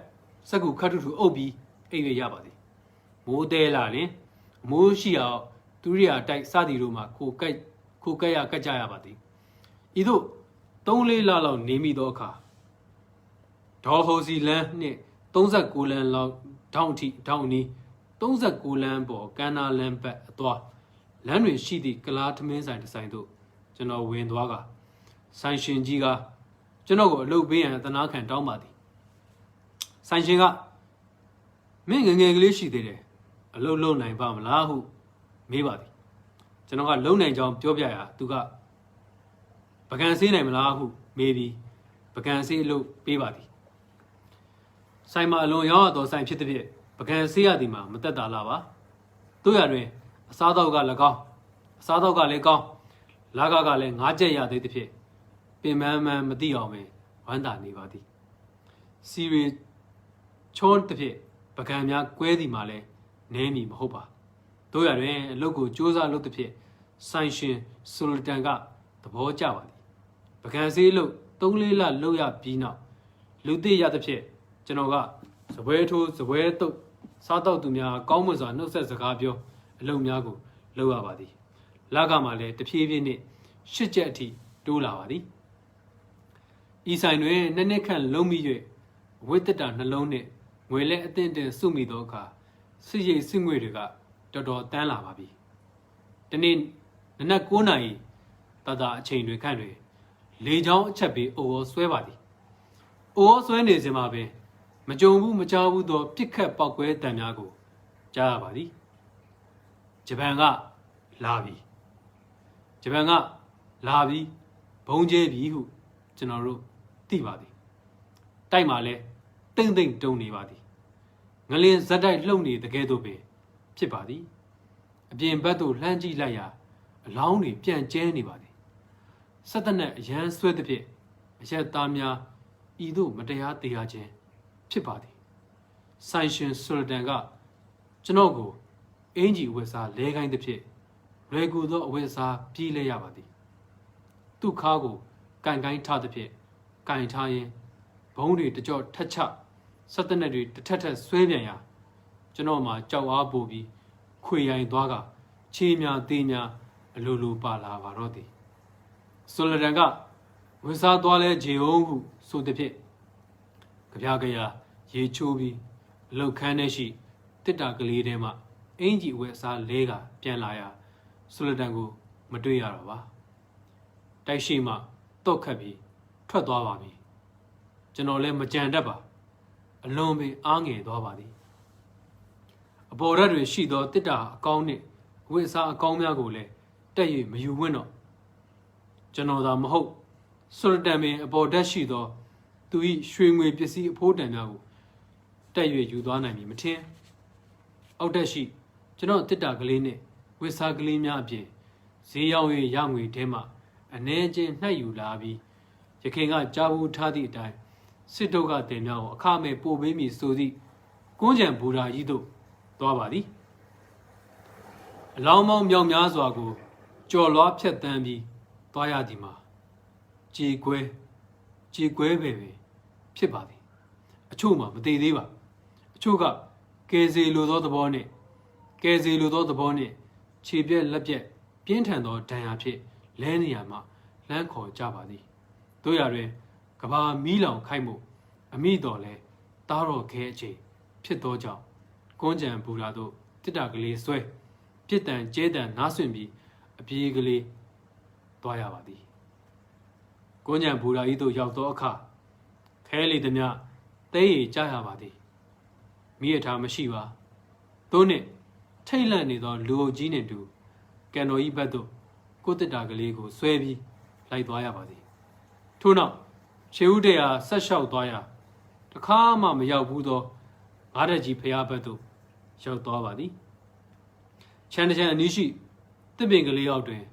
စက်ကူခတ်ထုအုပ်ပြီးအိပ်ရပါသည်မိုးတဲလာလင်အမိုးရှိအောင်သူရိယာတိုက်စသည်တို့မှာခိုကက်ရကတ်ကြရပါသည်ဤသို့3-4လလောက်နေမိသောအခါဒေါ်ဟိုစီလန်းနှင့်39လမ်းလောက်ထောင်နီး39လမ်းပေါ်ကန္နာလမ်းဘက်အသွားလမ်းတွင်ရှိသည့်ကလားထမင်းဆိုင်တစ်ဆိုင်သို့ကျွန်တော်ဝင်သွားကဆိုင်ရှင်ကြီးကကျွန်တော်ကိုအလုပ်ပေးရန်သနာခံတောင်းပါသည်ဆိုင်ရှင်ကမင်းငယ်ငယ်ကလေးရှိသေးတယ်အလုပ်လုပ်နိုင်ပါမလားဟုမေးပါသည်ကျွန်တော်ကလုံနိုင်ကြောင်းပြောပြရာသူကပကံဆေးနိုင်မလားဟုမေးပြီးပကံဆေးအလုပ်ပေးပါသည်ဆိုင်မှာအလွန်ရောင်းရသောဆိုင်ဖြစ်သည်ဖြင့်ပကံဆေးရသည်မှာမတက်တာလားပါတို့ရတွင်အစားတော့ကလည်းကောင်းအစားတော့ကလည်းကောင်းလာကလည်း9ချက်ရသေးသည်ဖြင့်ပင်မမသိအောင်ပဲဝမ်းသာနေပါသည်စီရီချောတစ်ဖြင့်ပကံများကွဲသည်မှာလည်းနည်းမီမဟုတ်ပါတို့ရတွင်အလုပ်ကိုစူးစမ်းလုပ်သည်ဖြင့်ဆိုင်ရှင်ဆိုလတန်ကသဘောကျပါသည်ပကံဆေးလုပ်3-4လလုပ်ရပြီးနောက်လူသိရသည်ဖြင့်ကျွန်တော်ကစပွဲထိုးစပွဲတုပ်စားတော့သူများကောင်းမွန်စွာနှုတ်ဆက်စကားပြောအလုပ်များကိုလုပ်ရပါသည်လကမှလည်းတဖြည်းဖြည်းနှင့်8ချက်အထိတိုးလာပါသည်ဤဆိုင်တွင်နှစ်ခန့်လုံးမိ၍ဝိတ္တတာနှလုံးနှင့်ငွေလဲအသင့်တင်စုမိသောအခါစစ်ရိပ်စစ်ငွေတွေကတော်တော်တန်းလာပါပြီဒီနေ့နနက်9နာရီတအချိန်တွင်ခန့်တွင်လေချောင်းအချက်ပေးအိုဆွဲပါသည်အိုဆွဲနေစဉ်မှာပင်မကြုံဘူးမကြားဘူးသောပြစ်ခတ်ပောက်ကွဲတံများကိုကြားရပါသည်ဂျပန်ကလာပြီဘုံကျဲပြီဟုကျွန်တော်တို့သိပါသည်တ တိုက်မှာလဲတိမ့်တိမ့်တုံနေပါသည်ငလင်ဇက်တိုက်လှုပ်နေတဲ့ကဲ့သို့ပင်ဖြစ်ပါသည်အပြင်ဘက်သို့လှမ်းကြည့်လိုက်ရာအလောင်းတွေပြန်ကျဲနေပါသည်ဆက်သက်နဲ့အရန်ဆွဲသဖြင့်အရက်သားများဤသို့မတရားတရားခြင်းဖြစ်ပါသည်ဆိုင်ရှင်ဆူလတန်ကကျွန်တော်ကိုအင်ဂျီဝက်စားလဲခိုင်းသဖြင့်လွယ်ကူသောအဝက်စားပြေးလဲရပါသည်သူ့ခါကိုကန်ကိုင်းထားသဖြင့်ကန်ထားရင်ဘုံတွေတကြော့ထက်ချဆက်သက်နဲ့တွေတစ်ထက်ထက်ဆွဲပြန်ရာကျွန်တော်မှကြောက်အားပို့ပြီးခွေရိုင်သွားကခြေများသေးများအလိုလိုပါလာပါတော့သည်ဆိုလတန်ကဝက်စားသွားလဲခြေအောင်ဟုဆိုသဖြင့်ကြပြားကြရာရေချိုးပြီးအလုတ်ခန်းထဲရှိတစ်တာကလေးထဲမှအင်ကြီးဝက်စားလဲကပြန်လာရာဆိုလတန်ကိုမတွေ့ရတော့ပါတိုက်ရှိမှတော့ခတ်ပြီးထွက်သွားပါပြီကျွန်တော်လည်းမကြံတတ်ပါအလွန်ပင်အားငယ်သွားပါသည်အပေါ်ရက်တွင်ရှိသောတစ်တာအကောင်းနှင့်ဝက်စားအကောင်းများကိုလည်းတက်၍မယူဝင့်တော့ကျွန်တော်သာမဟုတ်ဆိုလတန်ပင်အပေါ်ဓာတ်ရှိသောသူ၏ရွှေငွေပစ္စည်းအဖိုးတန်များကိုတက်၍ယူသွားနိုင်မည်မထင်အောက်တက်ရှိကျွန်တော်တစ်တာကလေးနှင့်ဝက်စားကလေးများအပြင်ဈေးရောက်၍ရငွေထဲမှအနှဲချင်းနှိုက်ယူလာပြီးရခင်ကကြားဘူးထားသည့်အတိုင်းစစ်တုပ်ကတင်များကိုအခမဲ့ပို့ပေးမည်ဆိုသည့်ကွန်းကြံဘူရာကြီးတို့သွားပါသည်အလောင်းမောင်းမြောက်များစွာကိုကြော်လွားဖြတ်တန်းပြီးသွားရသည်မှာကြေကွဲပဲဖြစ်ပါသည်အချို့မှမသေးသေးပါအချို့ကကယ်စေလိုသောသဘောနှင့်ခြေပြက်လက်ပြက်ပြင်းထန်သောဒဏ်ရာဖြင့်လဲနေရမှလမ်းခေါ်ကြပါသည်တို့ရတွင်ကဘာမီးလောင်ခိုက်မှုအမိတော်လဲတားတော်ခဲအချိန်ဖြစ်သောကြောင့်ကွန်းကြံဘူရာတို့တစ်တာကလေးဆွဲပြစ်တန်ကျဲတန်နားဆွင့်ပြီးအပြေးကလေးသွားရပါသည်ကွန်းကြံဘူရာကြီးတို့ရောက်သောအခါခဲလေသည်များတဲရီကြရပါသည်မိရထားမရှိပါသို့နှင့်ထိတ်လန့်နေသောလူအုပ်ကြီးနှင့်တူကန်တော်ကြီးဘက်သို့ကိုတစ်တာကလေးကိုဆွဲပြီးလိုက်သွားရပါသည်ထို့နောက်ခြေဦးတရာဆက်လျှောက်သွားရာတခါမှမရောက်ဘူးသောငါးတက်ကြီးဖျားဘက်သို့ရောက်သွားပါသည်ချမ်းတချမ်းအနီးရှိတစ်ပင်ကလေးအောက်တွင်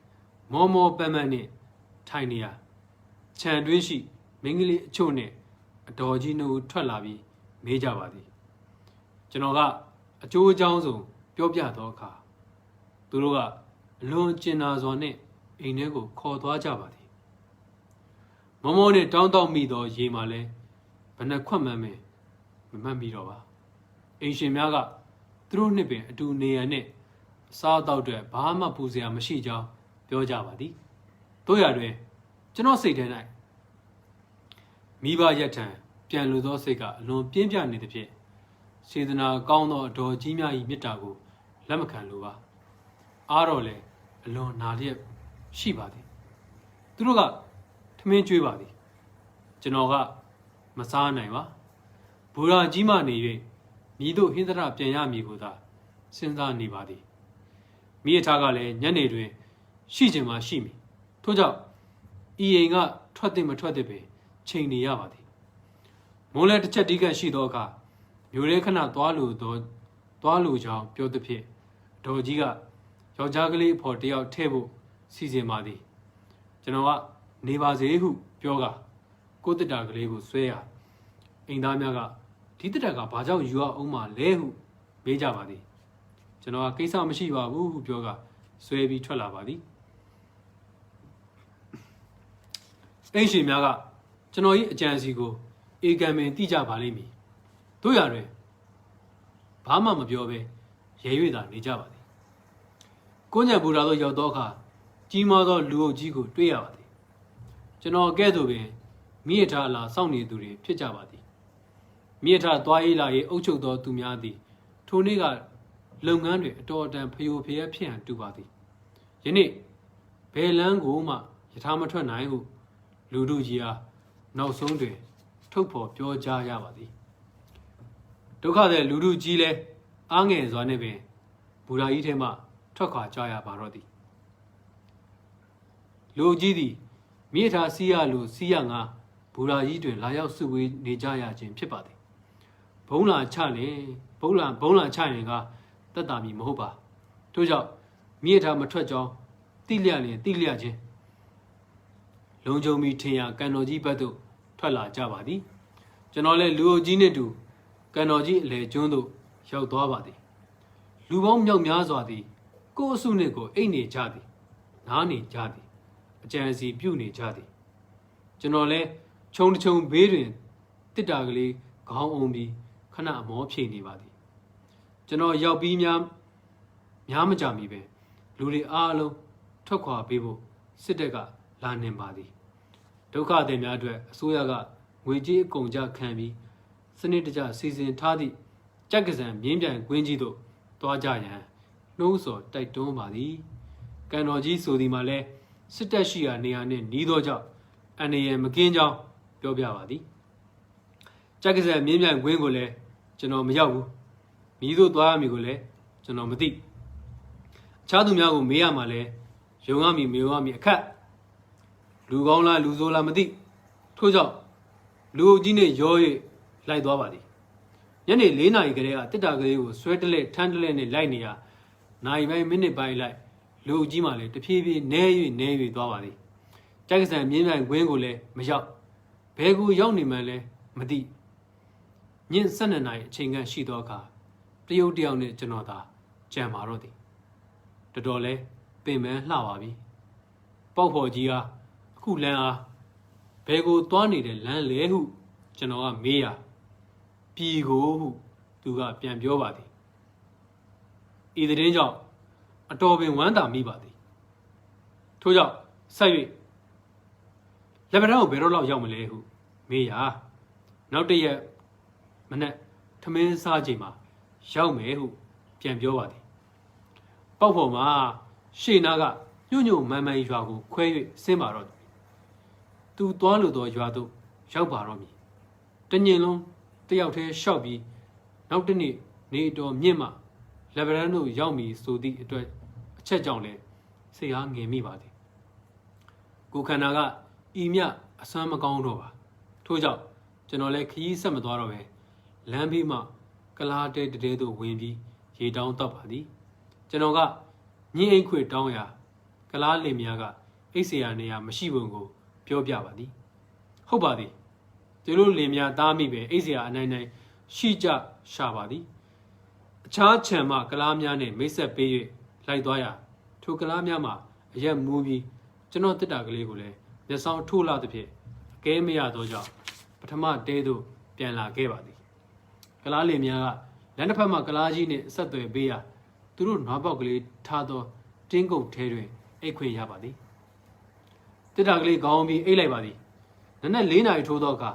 မောမောပန်းပန်းနှင့်ထိုင်နေရာခြံတွင်းရှိမင်းကလေးအချို့နှင့်အတော်ကြီးနှုတ်ထွက်လာပြီးမေးကြပါသည်ကျွန်တော်ကအကျိုးအကြောင်းဆုံးပြောပြသောအခါသူတို့ကအလွန်ကျင်နာစွာနှင့်အိမ်ထဲကိုခေါ်သွားကြပါသည်မောမောနှင့်တောင်းတောင်းမိသောရေမှလည်းဘယ်နှခွက်မှန်းမမှတ်မိတော့ပါအိမ်ရှင်များကသူတို့နှစ်ပင်အတူနေရန်နှင့်အစားအသောက်တွေဘာမှပူစရာမရှိကြောင်းပြောကြပါသည်တို့ရတွင်ကျွန်တော်စိတ်ထဲ၌မိဘရက်ထံပြန်လိုသောစိတ်ကအလွန်ပြင်းပြနေသဖြင့်စေတနာကောင်းသောအတော်ကြီးများ၏မေတ္တာကိုလက်မခံလိုပါအားတော့လေအလွန်နာလျက်ရှိပါသည်သူတို့ကထမင်းကျွေးပါသည်ကျွန်တော်ကမစားနိုင်ပါဘူရာကြီးမှနေ၍မိတို့ဟင်းသရပြန်ရမည်ကိုသာစဉ်းစားနေပါသည်မိအထားကလည်းညနေတွင်ရှိချင်မှရှိမည်ထို့ကြောင့်ဤအိမ်ကထွက်သည်မထွက်သည်ပင်ချိန်နေရပါသည်မုန်းလဲတစ်ချက်တီးကန့်ရှိသောအခါမျိုးရဲခဏသွားလိုကြောင်းပြောသည်ဖြင့်ဒေါ်ကြီးကယောက်ျားကလေးအဖော်တယောက်ထဲ့ဖို့စီစဉ်ပါသည်ကျွန်တော်ကနေပါစေဟုပြောကကိုတစ်တာကလေးကိုဆွဲရအိမ်သားများကဒီတစ်တာကဘာကြောင့်ယူအောင်မှလဲဟုမေးကြပါသည်ကျွန်တော်ကကိစ္စမရှိပါဘူးဟုပြောကဆွဲပြီးထွက်လာပါသည်အိမ်ရှင်များကကျွန်တော်၏အကြံစီကိုအေကံပင်တိကြပါလိမ့်မည်တို့ရတွင်ဘာမှမပြောဘဲရဲ၍သာနေကြပါသည်ကိုညံဘူရာတို့ရောက်သောအခါကြီးမားသောလူအုပ်ကြီးကိုတွေ့ရပါသည်ကျွန်တော်ကဲ့သို့ပင်မိရထားလာစောင့်နေသူတွေဖြစ်ကြပါသည်မိရထားသွားရေးလာရေးအုပ်ချုပ်သောသူများသည်ထိုနေ့ကလုပ်ငန်းတွေအတော်အတန်ဖျို့ဖျက်ဖြစ်ဟန်တူပါသည်ယနေ့ဘယ်လန်းကိုမှယထာမထွက်နိုင်ဟုလူတို့ကြီးအားနောက်ဆုံးတွင်ထုတ်ဖော်ပြောကြားရပါသည်ဒုက္ခတဲ့လူတို့ကြီးလဲအားငယ်စွာနဲ့ပင်ဘူရာကြီးထဲမှထွက်ခွာကြရပါတော့သည်လူကြီးသည်မိထားစီးရလူစီးရငါ ဘူရာကြီးတွင်လာရောက်စုဝေးနေကြရခြင်းဖြစ်ပါသည်ဘုံလာချလင်ဘုံလာချရင်ကတက်တာမီမဟုတ်ပါထို့ကြောင့်မြေထားမထွက်ကြောင်းတိလျက်လင်တိလျက်ချင်းလုံခြုံမီထင်ရကန်တော်ကြီးဘက်သို့ထွက်လာကြပါသည်ကျွန်တော်လည်းလူအုပ်ကြီးနှင့်တူကန်တော်ကြီးအလေကျွန်းသို့ရောက်သွားပါသည်လူပေါင်းမြောက်များစွာသည်ကိုယ်အစုနှင့်ကိုအိတ်နေကြသည်နားနေကြသည်အကြံစီပြုနေကြသည်ကျွန်တော်လည်းခြုံတစ်ခြုံဘေးတွင်တစ်တာကလေးခေါင်းအုံပြီးခဏအမောဖြေနေပါသည်ကျွန်တော်ရောက်ပြီးများမကြမီပဲလူတွေအားလုံးထွက်ခွာပေးဖို့စစ်တပ်ကလာနေပါသည်ဒုက္ခသည်များအတွက်အစိုးရကငွေကြေးအကုန်ကြခံပြီးစနစ်တကျစီစဉ်ထားသည့်ကြက်ကစံမြင်းပြန်ကွင်းကြီးသို့သွားကြရန်နှိုးဆော်တိုက်တွန်းပါသည်ကန်တော်ကြီးဆိုသည်မှာလဲစစ်တပ်ရှိရာနေရာနှင့်နီးသောကြောင့်အန္တရာယ်မကင်းကြောင်းပြောပြပါသည်ကြက်ကစံမြင်းပြန်ကွင်းကိုလည်းကျွန်တော်မရောက်ဘူးမီးသို့သွားရမည်ကိုလည်းကျွန်တော်မသိအခြားသူများကိုမေးရမှာလဲယုံရမည်မယုံရမည်အခက်လူကောင်းလားလူဆိုးလားမသိထို့ကြောင့်လူအုပ်ကြီးနဲ့ရော၍လိုက်သွားပါသည်ညနေ4 နာရီကလေးကတစ်တာကလေးကိုဆွဲတလဲထမ်းတလဲနဲ့လိုက်နေရနိုင်ပိုင်းမိနစ်ပိုင်းလိုက်လူအုပ်ကြီးမှလည်းတဖြည်းဖြည်းနဲ၍သွားပါသည်ကြက်ကစံမြင်းပြန်ကွင်းကိုလည်းမရောက်ဘဲကူရောက်နေမှလည်းမသိညင်12 နာရီအချိန်ခန့်ရှိသောအခါတရုတ်တယောက်နဲ့ကျွန်တော်သာကြံပါတော့သည်တော်တော်လဲပင်ပန်းလှပါပြီပေါက်ဖော်ကြီးဟာအခုလမ်းအားဘဲကိုသွားနေတဲ့လမ်းလဲဟုကျွန်တော်ကမေးရပြည်ကိုဟုသူကပြန်ပြောပါသည်ဤသတင်းကြောင့်အတော်ပင်ဝမ်းသာမိပါသည်ထို့ကြောင့်ဆက်၍လက်ပံကိုဘယ်တော့လောက်ရောက်မလဲဟုမေးရနောက်တရက်မနက်ထမင်းစားချိန်မှာရောက်မယ်ဟုပြန်ပြောပါသည်ပေါက်ဖော်မှာရှေ့နာကညွန့်မှန်ရွာကိုခွဲ၍ဆင်းပါတော့သည်သူသွားလို့တော့ရွာသို့ရောက်ပါတော့မည်တညင်လုံးတယောက်တည်းရှောက်ပြီးနောက်တစ်နေ့နေတော်မြင့်မှလက်ဗရန်တို့ရောက်မည်ဆိုသည့်အတွက်အချက်ကြောင့်လဲစိတ်အားငြိမ်မိပါသည်ကိုခန္ဓာကဤမြအစွမ်းမကောင်းတော့ပါထို့ကြောင့်ကျွန်တော်လည်းခရီးဆက်မသွားတော့ပဲလမ်းဘေးမှကလားတဲတဲသို့ဝင်ပြီးရေတောင်းတော့ပါသည်ကျွန်တော်ကညင်းအိတ်ခွေတောင်းရာကလားလင်မယားကအိတ်ဆရာနေရာမရှိပုံကိုပြောပြပါသည်ဟုတ်ပါသည်သူတို့လင်မယားသားမိပဲအိတ်ဆရာအနိုင်နိုင်ရှိကြရှာပါသည်အခြားခြံမှကလားများနဲ့မိတ်ဆက်ပေး၍လိုက်သွားရာထိုကလားများမှာအရက်မူးပြီးကျွန်တော်တစ်တာကလေးကိုလည်းမျက်စောင်းထိုးလာသဖြင့်အကဲမရသောကြောင့်ပထမတဲသို့ပြန်လာခဲ့ပါသည်ကလားလင်များကလမ်းတစ်ဖက်မှကလားကြီးနှင့်ဆက်သွယ်ပေးရာသူတို့နွားပေါက်ကလေးထားသောတင်းကုတ်ထဲတွင်အိတ်ခွင့်ရပါသည်တစ်တာကလေးခေါင်းပြီးအိတ်လိုက်ပါသည်နနက်4 နာရီထိုးသောအခါ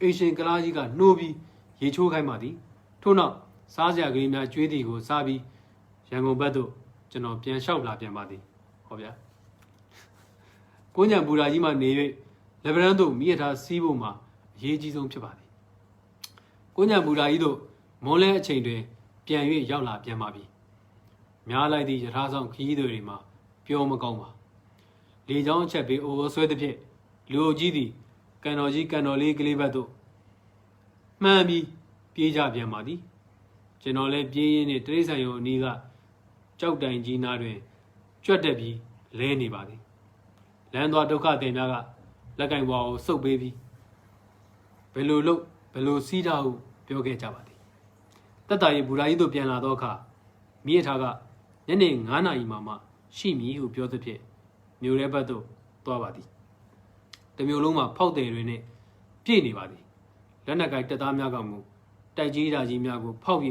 အိမ်ရှင်ကလားကြီးကနှိုးပြီးရေချိုးခိုင်းပါသည်ထို့နောက်စားစရာကလေးများကျွေးသည်ကိုစားပြီးရန်ကုန်ဘက်သို့ကျွန်တော်ပြန်လျှောက်လာပြန်ပါသည်ဟောဗျာကိုညံဘူရာကြီးမှနေ၍လက်ဗရန်သို့မိရထားစီးဖို့မှာအရေးကြီးဆုံးဖြစ်ပါသည်ကိုညံဘူရာကြီးတို့မွန်လဲအချိန်တွင်ပြန်၍ရောက်လာပြန်ပါပြီများလိုက်သည့်ရထားဆောင်ခရီးတွေမှာပြောမကောင်းပါလေချောင်းအချက်ပေးအိုးဆွဲသဖြင့်လူအုပ်ကြီးသည်ကန်တော်ကြီးကန်တော်လေးကလေးဘက်သို့မှန်ပြီးပြေးကြပြန်ပါသည်ကျွန်တော်လည်းပြေးရင်းနဲ့တရိษံရုံအနီးကကြောက်တိုင်ကြီးနားတွင်ကြွက်တက်ပြီးလဲနေပါသည်လမ်းသွားဒုက္ခသည်များကလက်ကင်ဘွားကိုစုပ်ပေးပြီးဘယ်လိုလုပ်ဘယ်လိုစီးတာဟုပြောခဲ့ကြပါသည်တက်တာရီဘူရာကြီးတို့ပြန်လာသောအခါမိရထားကညနေ9 နာရီမှရှိမည်ဟုပြောသဖြင့်မြို့ရဲဘက်သို့သွားပါသည်တမျိုးလုံးမှာဖောက်တယ်တွေနဲ့ပြည့်နေပါသည်လက်နက်ကိုင်တပ်သားများကမူတိုက်ကြီးဓာကြီးများကိုဖောက်ပြ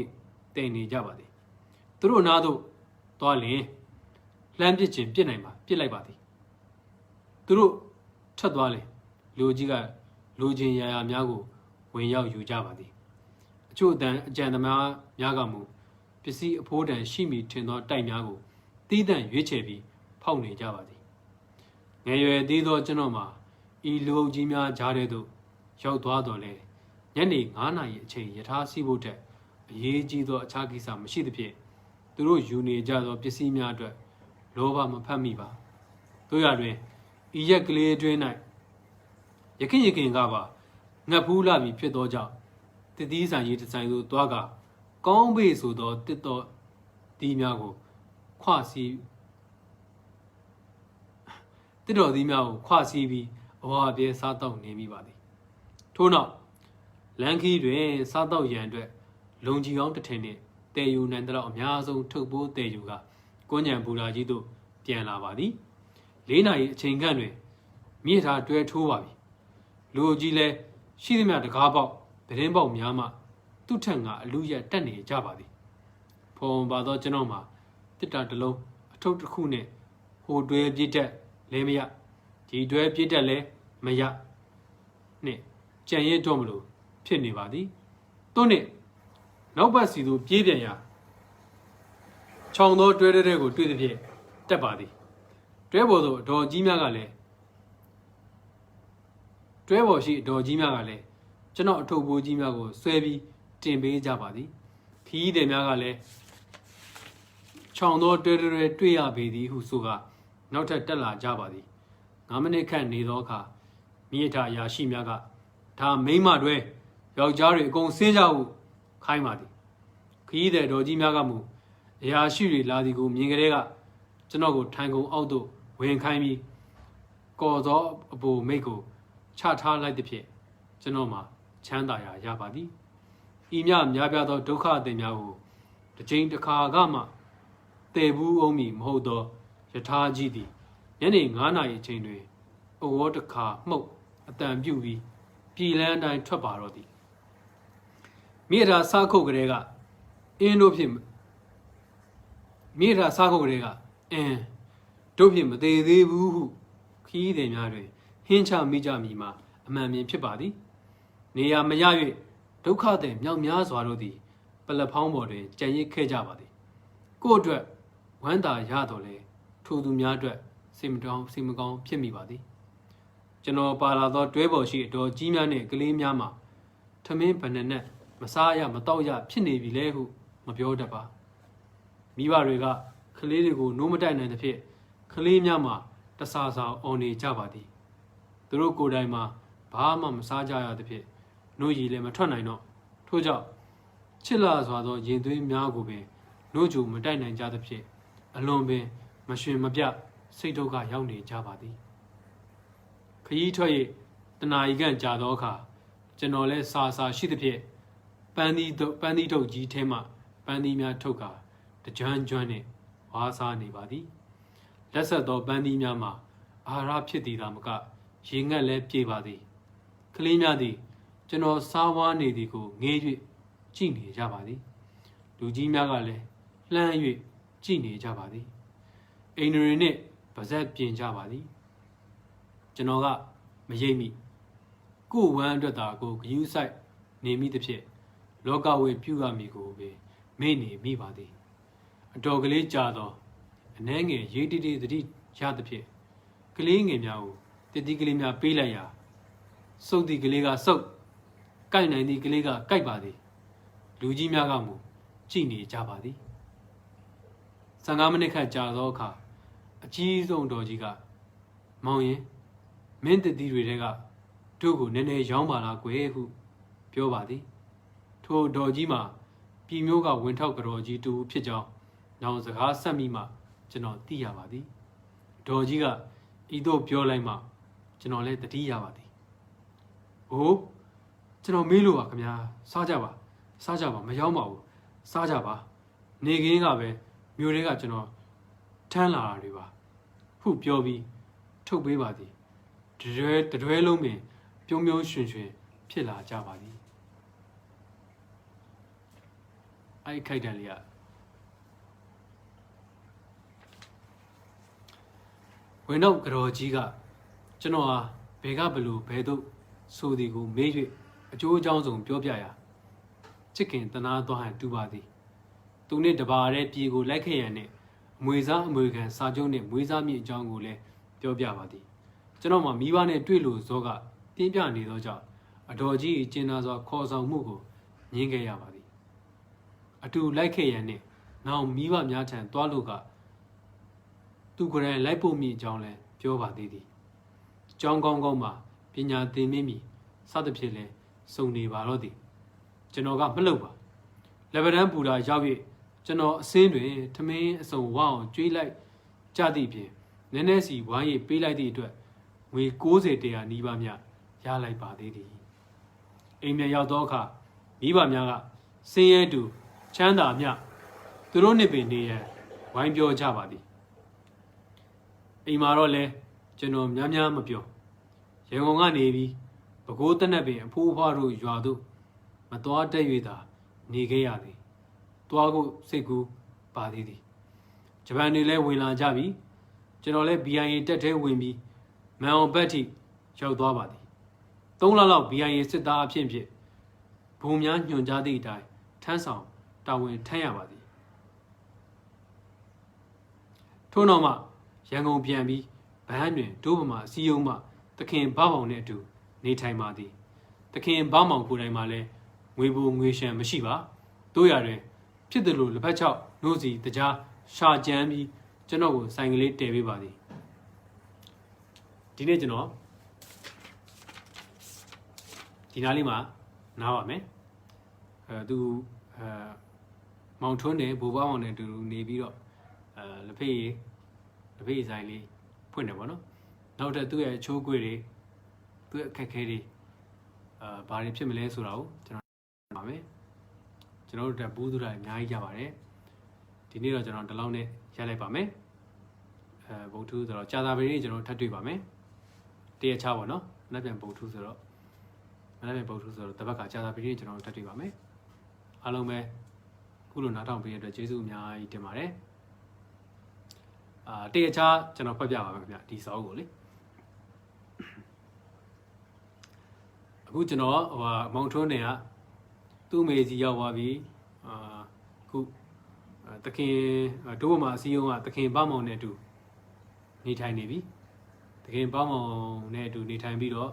တင်နေကြပါသည်သူတို့နားသို့သွားလျင်လှမ်းပစ်ခြင်းပစ်နိုင်ပါပစ်လိုက်ပါသည်သူတို့ထပ်သွားလျင်လူကြီးကလူချင်းရာရာများကိုဝင်ရောက်ယူကြပါသည်အချို့အကြံသမားများကမူပစ္စည်းအဖိုးတန်ရှိမည်ထင်သောတိုက်များကိုတီးတန့်ရွေးချယ်ပြီးဖောက်နေကြပါသည်ငယ်ရွယ်သေးသောကျွန်တော်မှာဤလူအုပ်ကြီးများကြားထဲသို့ရောက်သွားတော်လဲညနေ9 နာရီအချိန်ယထာစီးဖို့တက်အရေးကြီးသောအခြားကိစ္စမရှိသဖြင့်သူတို့ယူနေကြသောပစ္စည်းများအတွက်လောဘမဖတ်မိပါတို့ရတွင်ဤရက်ကလေးအတွင်း၌ ykin gaba, Napula mi Pidoja, the these and yet sign to Dwaga, Gombe so do Tito Dimiago, Quasi Tito Dimiago, Quasi be, or be Sato Nemi. Tona Lanky Rain, Sato Yandre, Longi on the Tenny, Te you Nandra Miazo, Tobo de Yuga, Gonyan Bulajido, Piana Vadi, Lena Chinganwe, Mita Dre Tuabi, Lugile, she met the Gaba, Berembo Miama, Tutanga, Luya Tani Javadi. Pom Bado Genoma, the Tatalo, a total Kune, who dwell Jita, Lemia, G dwell Jita Le, Maya, Ne, Janye Domulu, Penny Vadi, Tone, nobody do Pidia. Chondo Dreadego to the Pie, Tabadi. Trebodo, do Jimagale. Trebo she do Jimagale. Jano Tobo Jimago, Swabi, Timbe Javadi. He de Magale. Chondo Dreadere Tuya Bedi, who suga, not a Tella Javadi. Namane can Nidoka, Mieta Yashimaga, Ta Mema Dwe, Yaujari Gon Sejau, Kaimadi. He de do Jimagamu. Yashiri Ladigo Mingrega, Janogo Tango Auto, Wen Kaimi, Gozo Abo Mako, Chata like the Pie, Janoma, Chandaya Yabadi, Imyam Yabiado Doka de Miao, the Jane de Kagama, Tebu Omi Modo, Yata Gidi, Yenning Anna Chainway, O water car, Mo, a damn beauty, Piland and Trabarodi. Mira Sako Grega, in of him. Mira Sago Grega, Dopim, they woo, Key de Mare, Hincha Mija Mima, a man in Pibadi, Nia Mayavi, Doka de Mias Warodi, Palapombo, Jenny Kejabadi. Go drep, Wanda Yadole, Tudu Miadre, Simgon, Pimibadi. General Palado, Drebo sheet, or Jimiane, Gleamiama, Tamin Panenet, Masaya, Matoya, Pini Vilehu, Mabiodaba. Miva Rega, Kaliligo, Nomadan and the Pit, Kalimyama, the Sasa, Oni Javadi. The Roko Daima, Bahama Masaja the Pit, no yile matronino, Toja, Chillas Wado, Yindu Miagobe, Noju, Madan and Jadapi, Alombe, Machine Mabia, Sitoga Yoni Javadi. Kayitoye, the Naigan Jadoka, General Sasa Shidapi, Bandito G Tema, Bandimia Toka. The John Johnny, Wasa Nibadi. Lesser do Bandi Yama, Arab Chiti Damaka, Shinga Le Pibadi. Kalinadi, General Sawa Nidiku, Niji, Gini Javadi. Luji Magale, Lan Yu, Gini Javadi. Ainurine, Bazet Pin Javadi. Genola, Majami. Go 100 go, you side, name me the pit. Loga with Pugamigo, many me body. A dog lay jado, and hang ye did the Jadapi. Killing in Yao, the Digilimia Pilaya. So the Giliga so. Kaina the Giliga Kaibadi. Luji Magamu, Gini Jabadi. Sangamanica Jadoka, a cheese on Dojiga. Moye, meant the Direga, Togo Nene Jambala Guehu, Pure Body. To Dojima, Pimoga went out Roji to Pijao. Now the Hasamima, General Diavadi. Dojiga, Ido Piolema, General the Diavadi. Oh, General Milu Akamia, Sajava, Mayama, Sajava, Negingabe, Muriga General, Tanla Riva, who Piobi, Toby Badi, the Dwelome, Piomio Shunshe, Pila Javadi. I Kaidalia. When out Grojiga, Genoa, Begabalu, Bedo, Sudigo, Major, Joe Johnson, Piopia. Chicken, the Nado, Dubadi. Tune the bar, Pigo, like a Muiza, American, Sajone, Muizami, Jangule, Piopiavadi. Genoma, Miwane, Twilu, Zoga, Pipiani Doja, a doji, Genaza, Cosa Mugo, Ningayavadi. A two like a now Miva Miatan, Tualuga. Tu grand lipo me John Le, Piova Didi. John Gongoma, ပညာသင်မင်းမီစသဖြင့်လဲစုံနေပါတော့သည်ကျွန်တော်ကမလုပ်ပါလက်ဗဒန်းပူတာရောက်၍ကျွန်တော်အစင်းတွင်ထမင်းအစုံဝအောင်ကျွေးလိုက်ကြသည့်ဖြင့်နည်းနည်းစီဝိုင်းရပေးလိုက်သည့်အတွက်ငွေ60တရာနီးပါးမြရလိုက်ပါသေးသည်အိမ်ပြန်ရောက်သောအခါမိဘများကစင်းရဲတူချမ်းသာမြသူတို့နှစ်ပင်နေရန်ဝိုင်းပြောကြပါသည်အိမ်မှာတော့လဲကျွန်တော်များများမပြောရန်ကုန်ကနေပြီးပဲခူးတနက်ပင်အဖိုးအဖွားတို့ရွာတို့မတော်တက်၍သာနေခဲ့ရသည်တွားကိုစိတ်ကူးပါသေးသည်ဂျပန်တွေလည်းဝင်လာကြပြီကျွန်တော်လည်း BIA တက်ထဲဝင်ပြီးမန်အောင်ဘက်ထိရောက်သွားပါသည်3လလောက် BIA စစ်သားအဖြစ်ဖြင့်ဘုံများညွှန်ကြားသည့်အတိုင်းထမ်းဆောင်တာဝန်ထမ်းရပါသည်ထို့နောက်မှရန်ကုန်ပြန်ပြီးဗန်းတွင်ဒိုးပမာအစည်းအရုံးမှသခင်ဘမောင်နှင့်အတူနေထိုင်ပါသည်သခင်ဘမောင်ကိုယ်တိုင်မှလည်းငွေဘူငွေရှံမရှိပါတို့ရတွင်ဖြစ်တယ်လို့လက်ဖက်ချောက်နှုတ်စီတကြားရှာကြမ်းပြီးကျွန်တော်ကိုဆိုင်ကလေးတည်ပေးပါသည်ဒီနေ့ကျွန်တော်ဒီနားလေးမှာနားပါမယ်သူမောင်ထွန်းနဲ့ဘိုးဘွားမောင်နဲ့အတူနေပြီးတော့လက်ဖေးဆိုင်လေးဖွင့်တယ်ပေါ့နော်နောက်ထပ်သူ့ရဲ့အချိုးကွေတွေသူ့ရဲ့အခက်ခဲတွေဘာတွေဖြစ်မလဲဆိုတာကိုကျွန်တော်ပါမယ်ကျွန်တော်တို့တက်ဘူးသူတာအများကြီးကြပါတယ်ဒီနေ့တော့ကျွန်တော်ဒီလောက်နဲ့ရလိုက်ပါမယ်ဗုဒ္ဓဆိုတော့ကြာသာပတေးကျွန်တော်ထပ်တွေ့ပါမယ်တရက်ချပါနော်မနေ့ပြန်ဗုဒ္ဓဆိုတော့တပတ်ကကြာသာပတေးကျွန်တော်ထပ်တွေ့ပါမယ်အားလုံးပဲခုလိုနားထောင်ပေးတဲ့အတွက်ကျေးဇူးအများကြီးတင်ပါတယ်တရက်ချကျွန်တော်ဖတ်ပြပါမယ်ခင်ဗျဒီစာအုပ်ကိုလေအခုကျွန်တော်မောင်ထွန်းနေကသူ့မေစီရောက်သွားပြီခုတခင်ဒိုးမှာအစည်းအရုံးကတခင်ပမောင်နဲ့အတူနေထိုင်နေပြီတခင်ပမောင်နဲ့အတူနေထိုင်ပြီးတော့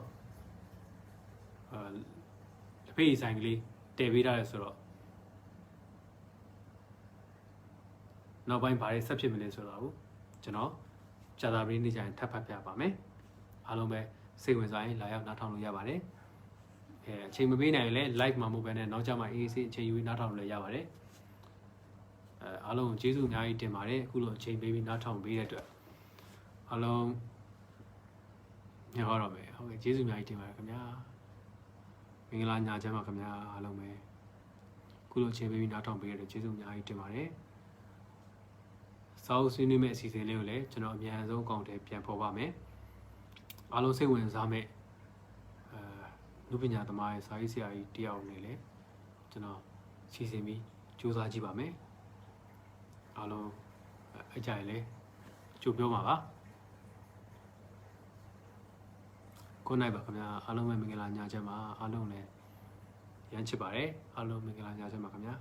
လက်ဖေးဆိုင်ကလေးတည်ပေးထားတယ်ဆိုတော့နောက်ပိုင်းဘာတွေဆက်ဖြစ်မလဲဆိုတာကိုကျွန်တော်ကြာသာပတေးနေ့ကျရင်ထပ်ဖတ်ပြပါမယ်အားလုံးပဲစိတ်ဝင်စားရင်လာရောက်နားထောင်လို့ရပါတယ်အချိန်မပေးနိုင်ရင်လည်း live မှာမဟုတ်ဘဲနဲ့နောက်ကျမှအေးအေးအချိန်ယူနားထောင်လို့ရပါတယ်အားလုံးကျေးဇူးအများကြီးတင်ပါတယ်အခုလိုအချိန်ပေးပြီးနားထောင်ပေးတဲ့အတွက်အားလုံးညောတော့မယ်ဟုတ်ကဲ့ကျေးဇူးအများကြီးတင်ပါတယ်ခင်ဗျာမင်္ဂလာညချမ်းပါခင်ဗျာအားလုံးပဲအခုလိုအချိန်ပေးပြီးနားထောင်ပေးတဲ့အတွက်ကျေးဇူးအများကြီးတင်ပါတယ်စာအုပ်ဆွေးနွေးမဲ့အစီအစဉ်လေးကိုလည်းကျွန်တော်အမြန်ဆုံးအကောင့်ထဲပြန်ပေါ်ပါမယ်အားလုံးစိတ်ဝင်စားမဲ့လူပညာသမားရဲ့စာရေးဆရာကြီးတယောက်နဲ့လည်းကျွန်တော်စီစဉ်ပြီးစူးစမ်းကြည့်ပါမယ်အားလုံးအကြိုက်လဲကြိုပြောပါပါကိုနိုင်ပါခင်ဗျာအားလုံးပဲမင်္ဂလာညချမ်းပါအားလုံးလည်းရမ်းချစ်ပါတယ်အားလုံးမင်္ဂလာညချမ်းပါခင်ဗျာ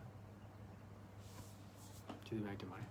ကျေးဇူးများတင်ပါတယ်